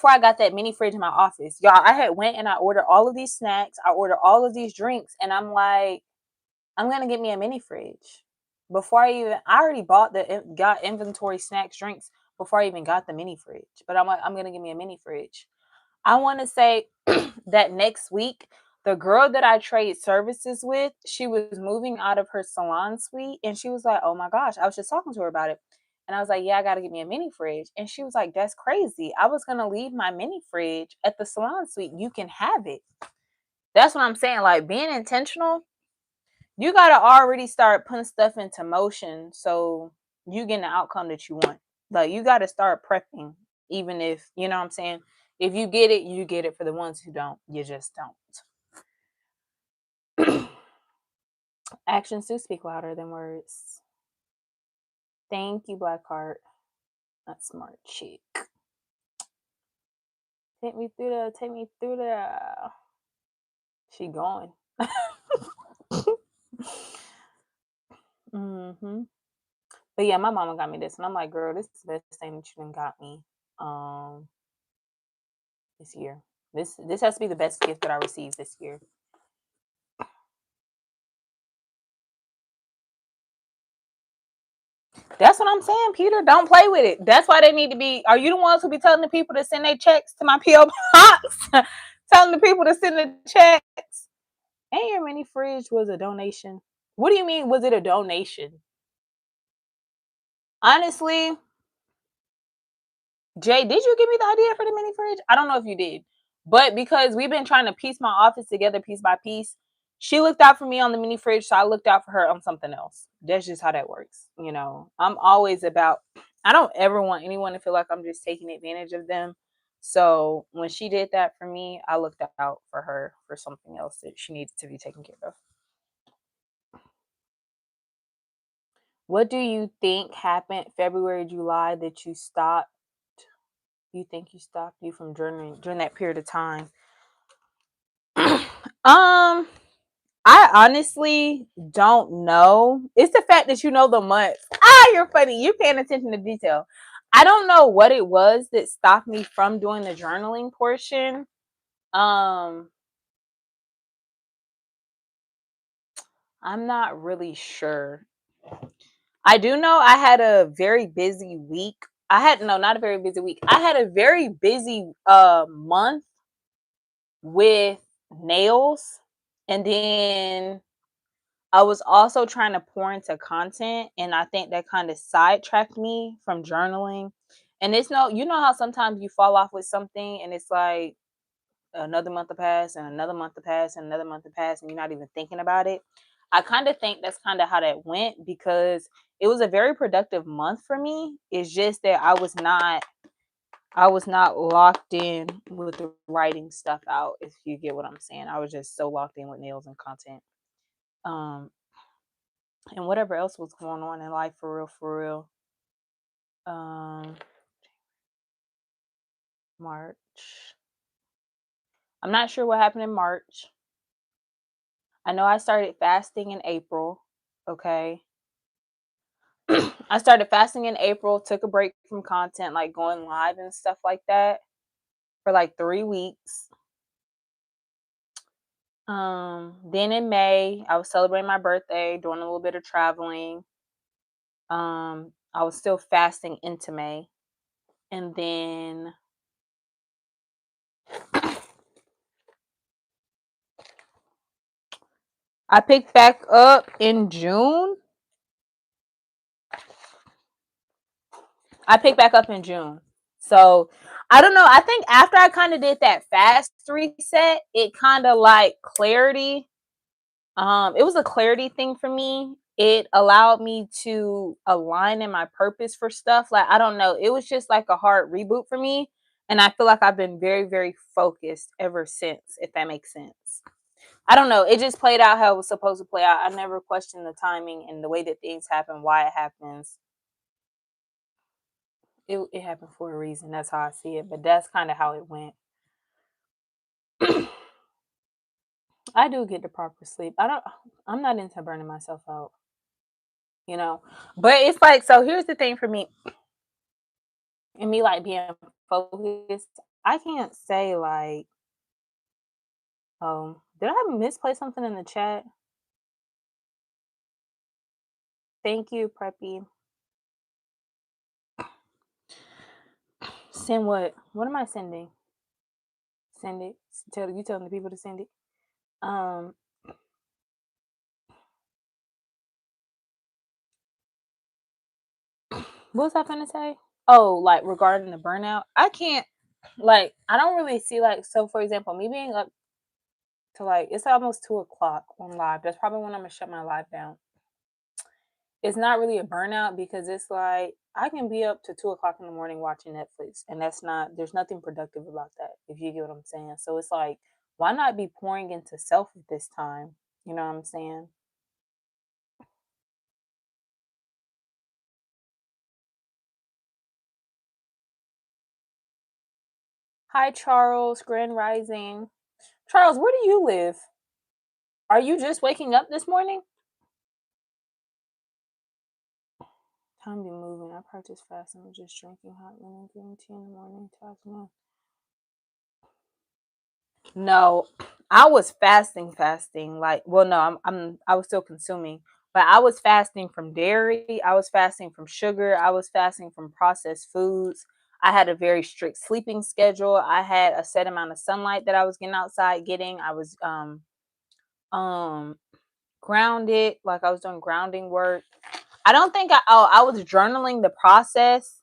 I got that mini fridge in my office, y'all, I had went and I ordered all of these snacks, I ordered all of these drinks, and I'm like, I'm gonna get me a mini fridge. I already got inventory snacks, drinks before I even got the mini fridge. But I'm like, I'm gonna get me a mini fridge. I want to say that next week, the girl that I trade services with, she was moving out of her salon suite, and she was like, "Oh my gosh!" I was just talking to her about it, And I was like, yeah, I got to get me a mini fridge. And she was like, that's crazy. I was going to leave my mini fridge at the salon suite. You can have it. That's what I'm saying. Like, being intentional, you got to already start putting stuff into motion so you get the outcome that you want. Like, you got to start prepping, even if, you know what I'm saying? If you get it, you get it. For the ones who don't, you just don't. Actions do speak louder than words. Thank you, Blackheart. That's smart chick. Take me through the. She going. Mm-hmm. But yeah, my mama got me this, and I'm like, girl, this is the best thing that you done got me. This year. This has to be the best gift that I received this year. That's what I'm saying, Peter. Don't play with it. That's why they need to be. Are you the ones who be telling the people to send their checks to my PO box? Telling the people to send the checks. And your mini fridge was a donation. What do you mean? Was it a donation? Honestly, Jay, did you give me the idea for the mini fridge? I don't know if you did, but because we've been trying to piece my office together piece by piece, she looked out for me on the mini fridge, so I looked out for her on something else. That's just how that works. You know, I'm always about, I don't ever want anyone to feel like I'm just taking advantage of them. So when she did that for me, I looked out for her for something else that she needed to be taken care of. What do you think happened February, July that you stopped? You think you stopped you from journaling during that period of time? I honestly don't know. It's the fact that you know the months. You're funny. You paying attention to detail. I don't know what it was that stopped me from doing the journaling portion. I'm not really sure. I do know I had a very busy week. Not a very busy week. I had a very busy month with nails, and then I was also trying to pour into content, and I think that kind of sidetracked me from journaling. And it's no, you know how sometimes you fall off with something and it's like another month to pass and another month to pass and another month to pass and you're not even thinking about it. I kind of think that's kind of how that went because it was a very productive month for me. It's just that I was not locked in with the writing stuff out, if you get what I'm saying. I was just so locked in with nails and content. And whatever else was going on in life for real. March. I'm not sure what happened in March. I know I started fasting in April. Okay. I started fasting in April, took a break from content, like going live and stuff like that for like 3 weeks. Then in May, I was celebrating my birthday, doing a little bit of traveling. I was still fasting into May. And then I picked back up in June. So I don't know. I think after I kind of did that fast reset, it kind of like clarity. It was a clarity thing for me. It allowed me to align in my purpose for stuff. Like, I don't know. It was just like a hard reboot for me. And I feel like I've been very, very focused ever since, if that makes sense. I don't know. It just played out how it was supposed to play out. I never questioned the timing and the way that things happen, why it happens. It happened for a reason. That's how I see it. But that's kind of how it went. I do get the proper sleep. I'm not into burning myself out, you know. But it's like, so here's the thing for me. And me like being focused, I can't say like, did I misplace something in the chat? Thank you, Preppy. Send what? What am I sending? Send it. Telling the people to send it. What was I gonna say? Oh, like regarding the burnout, I can't like I don't really see like so for example, me being up to like it's almost 2 o'clock on live. That's probably when I'm gonna shut my live down. It's not really a burnout because it's like I can be up to 2 o'clock in the morning watching Netflix, and that's not there's nothing productive about that. If you get what I'm saying, so it's like why not be pouring into self at this time? You know what I'm saying? Hi, Charles, Grand Rising. Charles, where do you live? Are you just waking up this morning? Time be moving. I practice fasting with just drinking hot lemon green tea in the morning. No, I was fasting. Like, well, no, I was still consuming, but I was fasting from dairy. I was fasting from sugar. I was fasting from processed foods. I had a very strict sleeping schedule. I had a set amount of sunlight that I was getting outside getting. I was um grounded, like I was doing grounding work. I don't think I was journaling the process.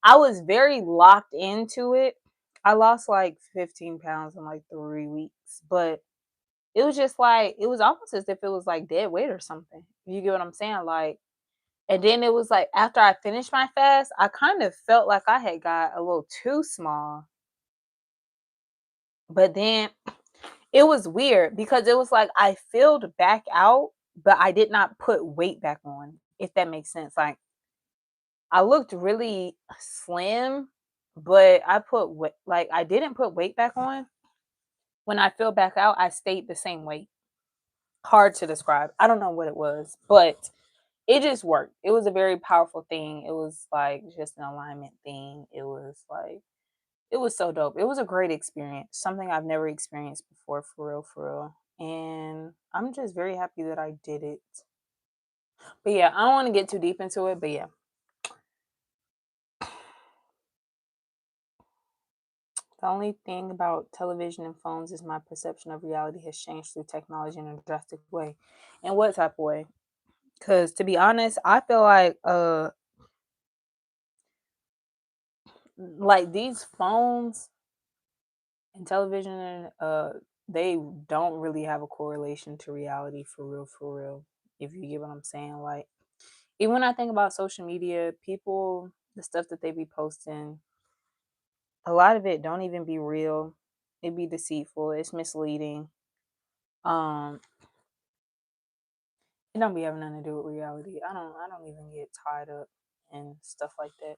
I was very locked into it. I lost like 15 pounds in like 3 weeks, but it was just like it was almost as if it was like dead weight or something. You get what I'm saying? Like, and then it was like after I finished my fast, I kind of felt like I had got a little too small. But then it was weird because it was like I filled back out, but I did not put weight back on, if that makes sense. Like I looked really slim, but I put weight like I didn't put weight back on. When I filled back out, I stayed the same weight. Hard to describe. I don't know what it was, but it just worked. It was a very powerful thing. It was like just an alignment thing. It was like it was so dope. It was a great experience. Something I've never experienced before for real. And I'm just very happy that I did it. But yeah, I don't want to get too deep into it, but yeah. The only thing about television and phones is my perception of reality has changed through technology in a drastic way. In what type of way? Because to be honest, I feel like these phones and television they don't really have a correlation to reality for real. If you get what I'm saying. Like even when I think about social media, people the stuff that they be posting, a lot of it don't even be real. It be deceitful, it's misleading. Um It don't be having nothing to do with reality. I don't even get tied up and stuff like that.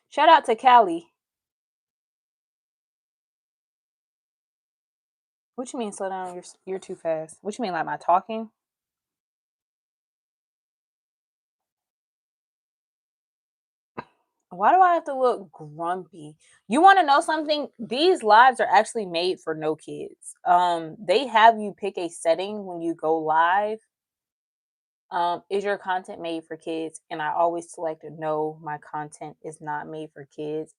Shout out to Callie. What you mean slow down? You're too fast. What you mean like my talking? Why do I have to look grumpy? You want to know something? These lives are actually made for no kids. They have you pick a setting when you go live. Is your content made for kids? And I always select no, my content is not made for kids.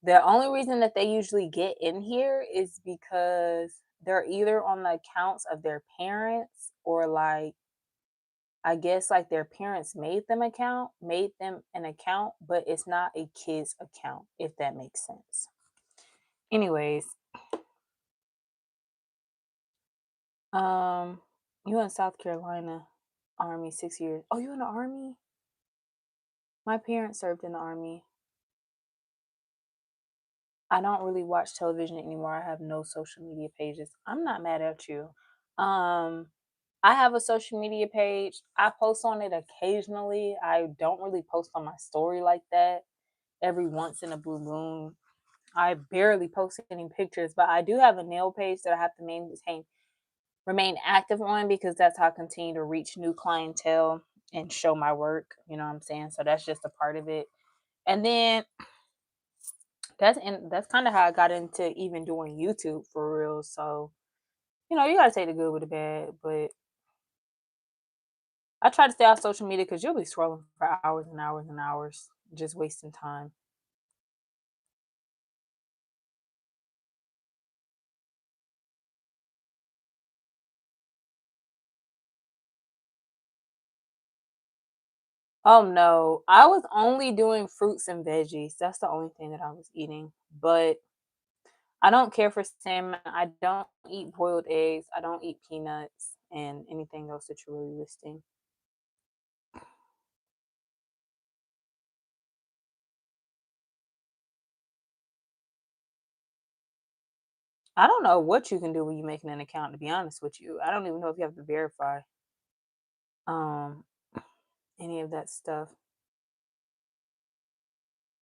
The only reason that they usually get in here is because they're either on the accounts of their parents or like I guess like their parents made them an account, but it's not a kid's account, if that makes sense. Anyways, um, you in South Carolina Army 6 years. Oh, you in the army? My parents served in the army. I don't really watch television anymore. I have no social media pages. I'm not mad at you. Um, I have a social media page. I post on it occasionally. I don't really post on my story like that. Every once in a blue moon, I barely post any pictures, but I do have a nail page that I have to remain active on because that's how I continue to reach new clientele and show my work. You know what I'm saying? So that's just a part of it. And then that's kind of how I got into even doing YouTube for real. So you gotta take the good with the bad. But I try to stay off social media because you'll be scrolling for hours and hours and hours, just wasting time. Oh no, I was only doing fruits and veggies. That's the only thing that I was eating. But I don't care for salmon. I don't eat boiled eggs. I don't eat peanuts and anything else that you're really listing. I don't know what you can do when you're making an account, to be honest with you. I don't even know if you have to verify um any of that stuff.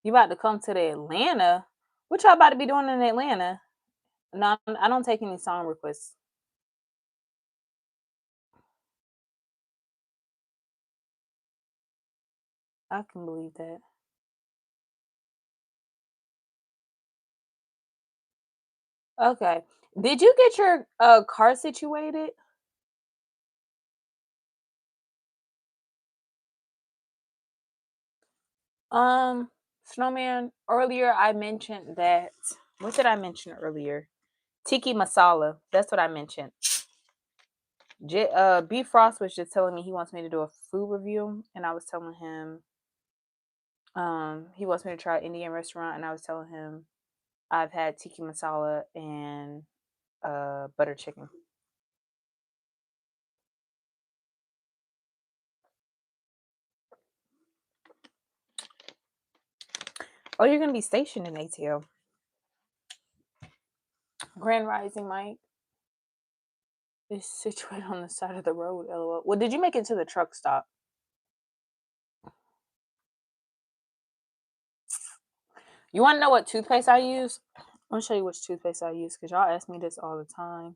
You about to come to the Atlanta? What y'all about to be doing in Atlanta? No, I don't take any song requests. I can believe that. Okay. Did you get your car situated? Um, Snowman, earlier I mentioned that what did I mention earlier? Tiki masala. That's what I mentioned. B Frost was just telling me he wants me to do a food review, and I was telling him he wants me to try an Indian restaurant, and I was telling him I've had tiki masala and butter chicken. Oh, you're gonna be stationed in ATL. Grand Rising Mike is situated on the side of the road. LOL. Well, did you make it to the truck stop? You want to know what toothpaste I use? I'll show you which toothpaste I use because y'all ask me this all the time.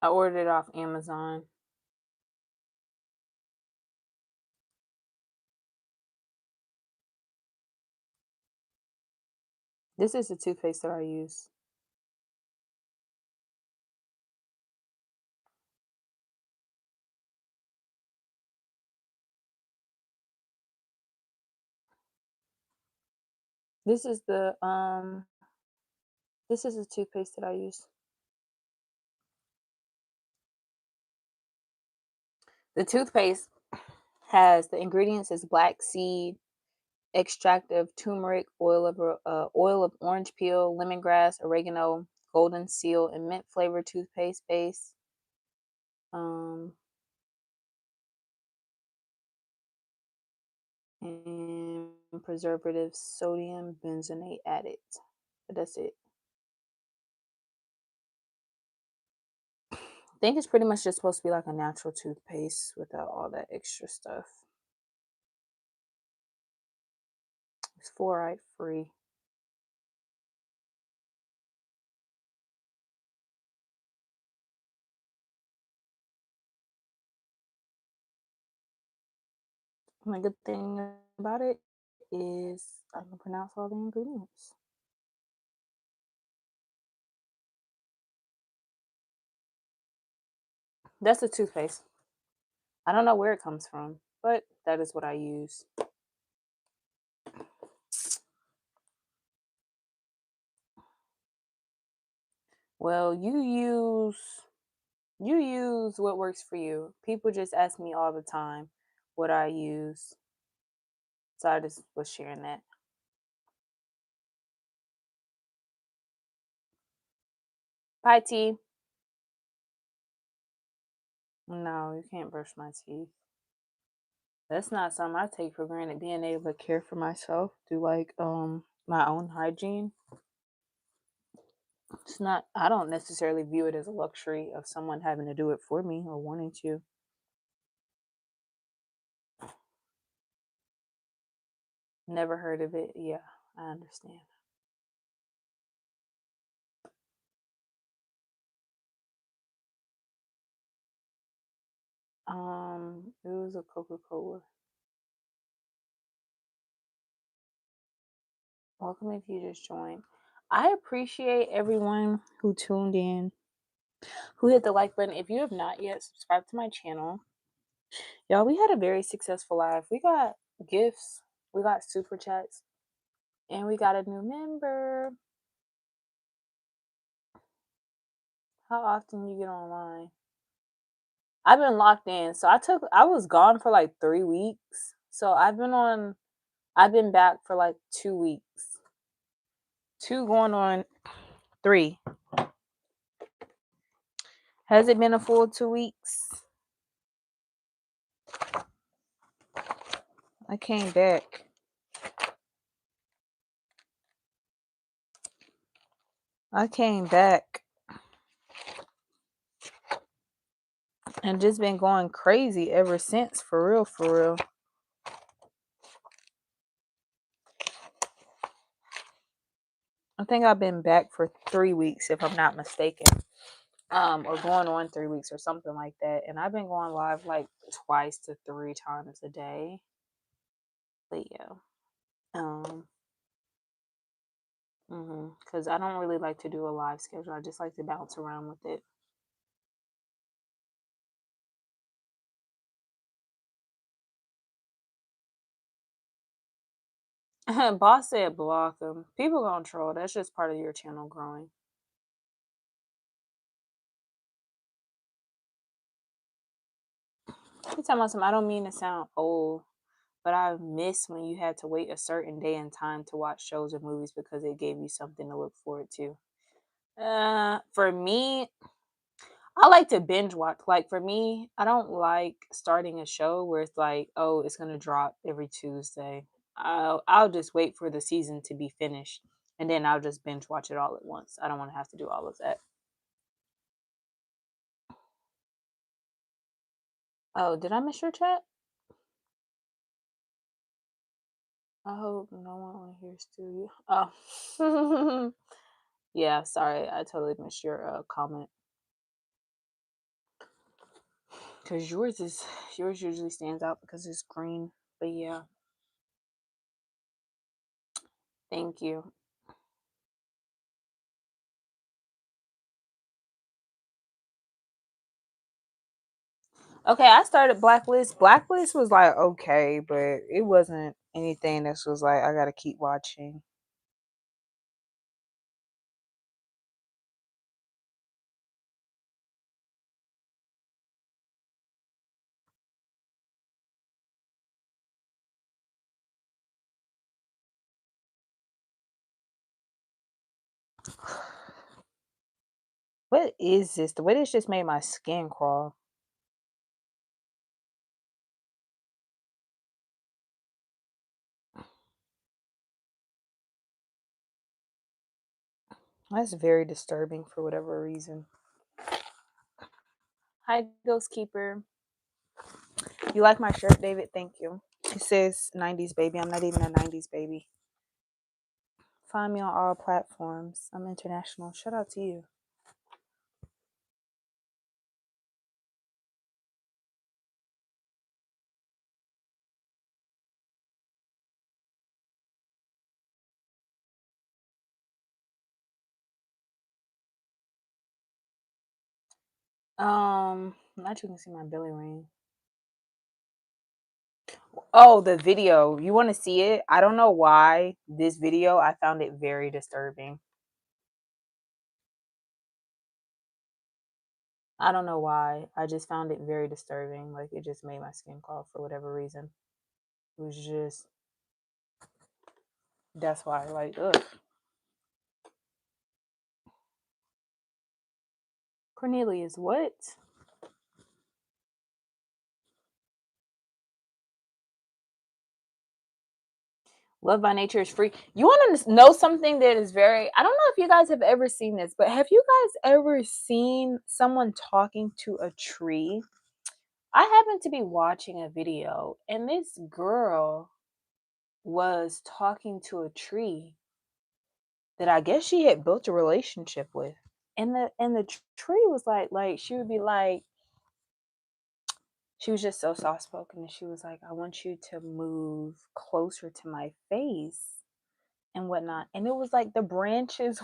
I ordered it off Amazon. This is the toothpaste that I use. This is the toothpaste that I use. The toothpaste has the ingredients is black seed, extract of turmeric, oil of orange peel, lemongrass, oregano, golden seal, and mint flavored toothpaste base. Um, and preservatives, sodium benzoate added. But that's it. I think it's pretty much just supposed to be like a natural toothpaste without all that extra stuff. It's fluoride free. And the good thing about it is I can pronounce all the ingredients. That's the toothpaste. I don't know where it comes from, but that is what I use. Well, you use what works for you. People just ask me all the time what I use. So I just was sharing that. Bye, T. No, you can't brush my teeth. That's not something I take for granted. Being able to care for myself, do like my own hygiene. It's not. I don't necessarily view it as a luxury of someone having to do it for me or wanting to. Never heard of it. Yeah, I understand. It was a Coca Cola. Welcome if you just joined. I appreciate everyone who tuned in, who hit the like button. If you have not yet, subscribe to my channel. Y'all, we had a very successful live. We got gifts. We got super chats. And we got a new member. How often you get online? I've been locked in. So I was gone for like 3 weeks. So I've been back for like 2 weeks. 2 going on 3. Has it been a full 2 weeks? I came back. And just been going crazy ever since, for real, for real. I think I've been back for 3 weeks, if I'm not mistaken. Or going on 3 weeks or something like that. And I've been going live like twice to 3 times a day. But yeah. Because I don't really like to do a live schedule. I just like to bounce around with it. Boss said block them. People gonna troll. That's just part of your channel growing. You talking about something? I don't mean to sound old, but I miss when you had to wait a certain day and time to watch shows or movies because it gave you something to look forward to. For me, I like to binge watch. Like for me, I don't like starting a show where it's like, oh, it's gonna drop every Tuesday. I'll just wait for the season to be finished, and then I'll just binge watch it all at once. I don't want to have to do all of that. Oh, did I miss your chat? I hope no one hears to you. Oh, yeah. Sorry, I totally missed your comment. Because yours usually stands out because it's green. But yeah, thank you. Okay, I started Blacklist. Blacklist was like okay, but it wasn't anything that was like I gotta keep watching. What is this? The way this just made my skin crawl. That's very disturbing for whatever reason. Hi, Ghost Keeper. You like my shirt, David? Thank you. It says 90s baby. I'm not even a 90s baby. Find me on all platforms. I'm international. Shout out to you. Not you can see my belly ring. Oh, the video. You want to see it? I don't know why this video, I found it very disturbing. I don't know why. I just found it very disturbing. Like it just made my skin crawl for whatever reason. It was just that's why. Like, ugh. Cornelius, what? Love by Nature is free. You want to know something that is very, I don't know if you guys have ever seen this, but have you guys ever seen someone talking to a tree? I happened to be watching a video and this girl was talking to a tree that I guess she had built a relationship with. And the tree was like she would be like, she was just so soft spoken and she was like, I want you to move closer to my face and whatnot. And it was like the branches.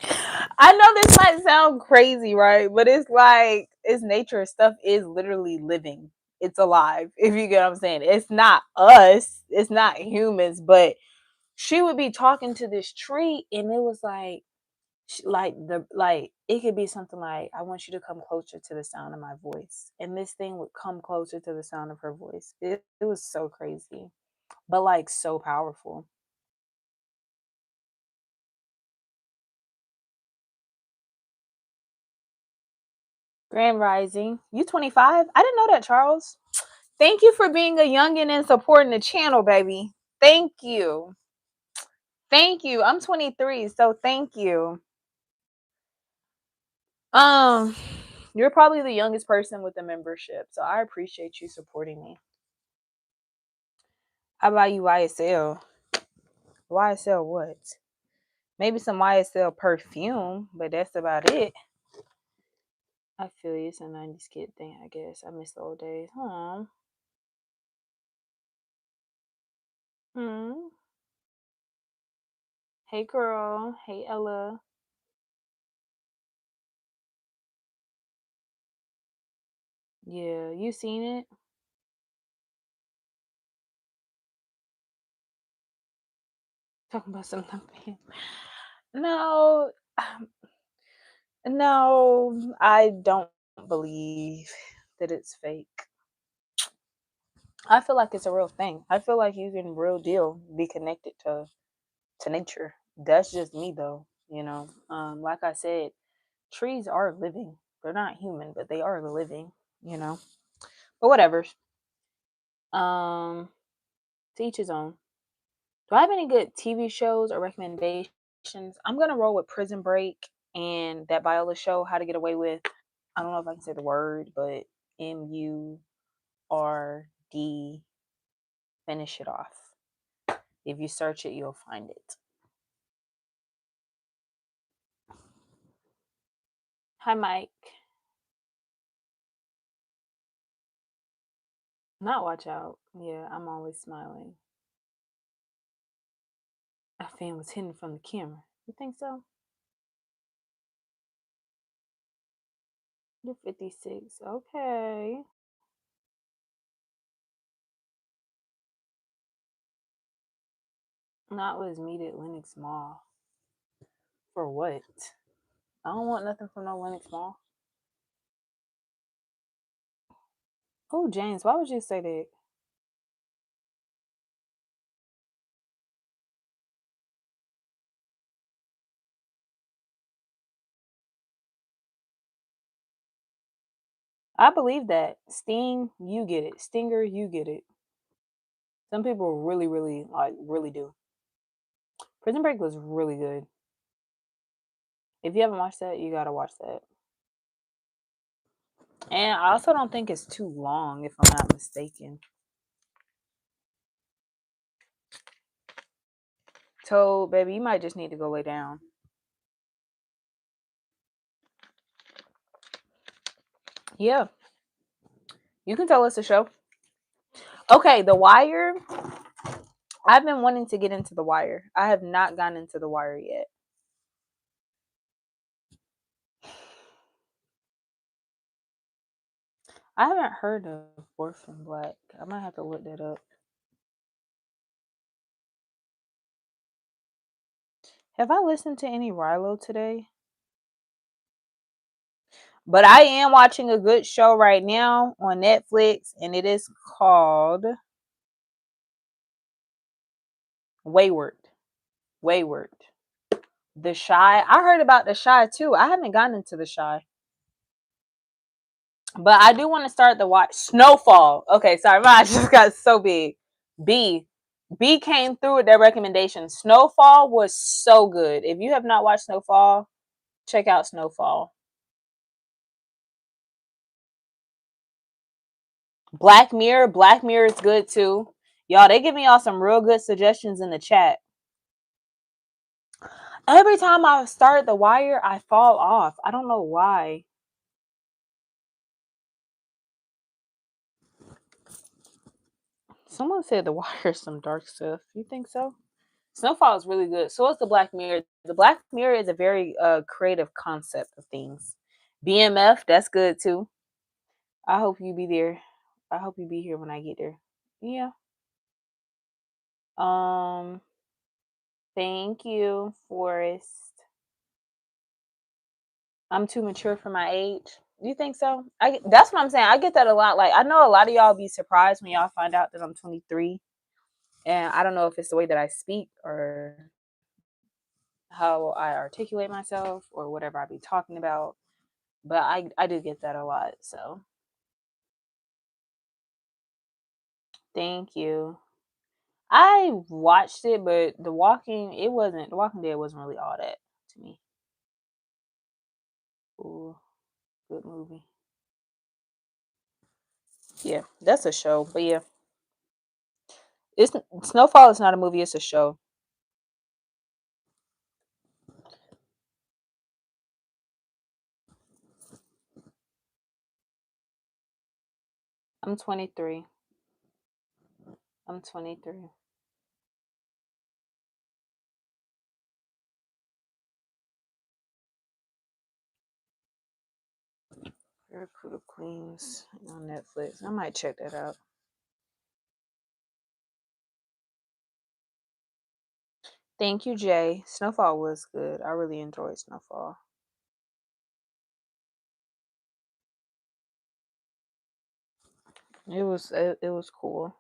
I know this might sound crazy, right? But it's like it's nature. Stuff is literally living. it's alive. If you get what I'm saying, it's not us, it's not humans, but she would be talking to this tree, and it was like, like it could be something like, I want you to come closer to the sound of my voice, and this thing would come closer to the sound of her voice. It was so crazy, but like so powerful. Grand Rising, you 25? I didn't know that, Charles. Thank you for being a youngin and supporting the channel, baby. Thank you. Thank you. I'm 23, so thank you. Um, you're probably the youngest person with the membership, so I appreciate you supporting me. How about you, YSL? YSL what? Maybe some YSL perfume, but that's about it. I feel you. It's a 90s kid thing, I guess. I miss the old days. Huh. Hmm. Hey, girl. Hey, Ella. Yeah, you seen it? Talking about something. No, no, I don't believe that it's fake. I feel like it's a real thing. I feel like you can real deal be connected to nature. That's just me though, you know. Like I said, trees are living. They're not human, but they are living, you know. But whatever. Um, to each his own. Do I have any good TV shows or recommendations? I'm gonna roll with Prison Break and that Viola show, How to Get Away with. I don't know if I can say the word, but MURD. Finish it off. If you search it, you'll find it. Hi, Mike. Not watch out. Yeah, I'm always smiling. A fan was hidden from the camera. You think so? You're 56. Okay. Not was meet at Lenox Mall. For what? I don't want nothing from no Lenox Mall. Oh, James, why would you say that? I believe that. Sting, you get it. Stinger, you get it. Some people really, really, like, really do. Prison Break was really good. If you haven't watched that, you gotta watch that. And I also don't think it's too long, if I'm not mistaken. So, baby, you might just need to go lay down. Yeah, you can tell us a show. Okay, The Wire. I've been wanting to get into The Wire. I have not gotten into The Wire yet. I haven't heard of Orphan Black. I might have to look that up. Have I listened to any Rilo today? But I am watching a good show right now on Netflix, and it is called Wayward. Wayward. The Shy. I heard about The Shy too. I haven't gotten into The Shy. But I do want to start the watch Snowfall. Okay, sorry, my eyes just got so big. B. B came through with their recommendation. Snowfall was so good. If you have not watched Snowfall, check out Snowfall. Black Mirror. Black Mirror is good too. Y'all, they give me all some real good suggestions in the chat. Every time I start The Wire, I fall off. I don't know why. Someone said The Wire is some dark stuff. You think so? Snowfall is really good. So is the Black Mirror. The Black Mirror is a very creative concept of things. BMF, that's good too. I hope you be there I hope you be here when I get there. Yeah. Um. Thank you, Forrest. I'm too mature for my age. You think so? That's what I'm saying. I get that a lot. Like I know a lot of y'all be surprised when y'all find out that I'm 23, and I don't know if it's the way that I speak or how I articulate myself or whatever I be talking about. But I do get that a lot. So thank you. I watched it, but The Walking Dead wasn't really all that to me. Ooh, good movie. Yeah, that's a show. But yeah, it's Snowfall is not a movie. It's a show. I'm 23. I'm 23. Barracuda Queens on Netflix. I might check that out. Thank you, Jay. Snowfall was good. I really enjoyed Snowfall. It was cool.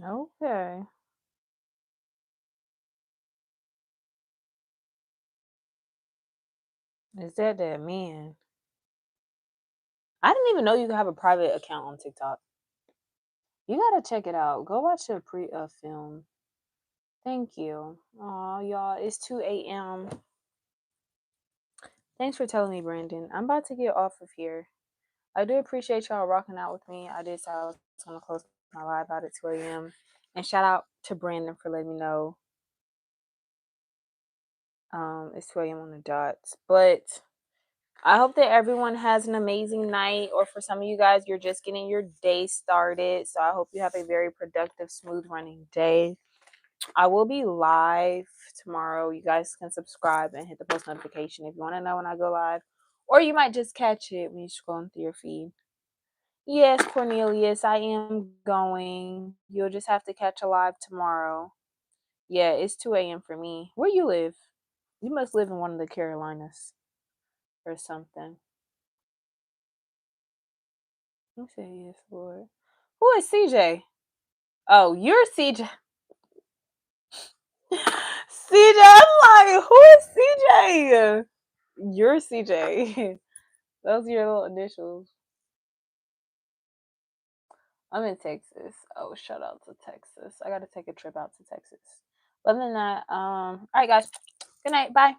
Okay. Is that man? I didn't even know you could have a private account on TikTok. You gotta check it out. Go watch a film. Thank you. Oh, y'all, it's 2 a.m. Thanks for telling me, Brandon. I'm about to get off of here. I do appreciate y'all rocking out with me. I did say I was gonna close my live out at 2 a.m. And shout out to Brandon for letting me know. It's 2 a.m. on the dot. But I hope that everyone has an amazing night, or for some of you guys, you're just getting your day started. So I hope you have a very productive, smooth running day. I will be live tomorrow. You guys can subscribe and hit the post notification if you want to know when I go live, or you might just catch it when you're scrolling through your feed. Yes, Cornelius, I am going. You'll just have to catch a live tomorrow. Yeah, it's 2 a.m. for me. Where you live? You must live in one of the Carolinas or something. You say yes, Lord. Who is CJ? Oh, you're CJ. CJ, I'm like, who is CJ? You're CJ. Those are your little initials. I'm in Texas. Oh, shout out to Texas. I gotta take a trip out to Texas. Other than that, all right guys. Good night. Bye.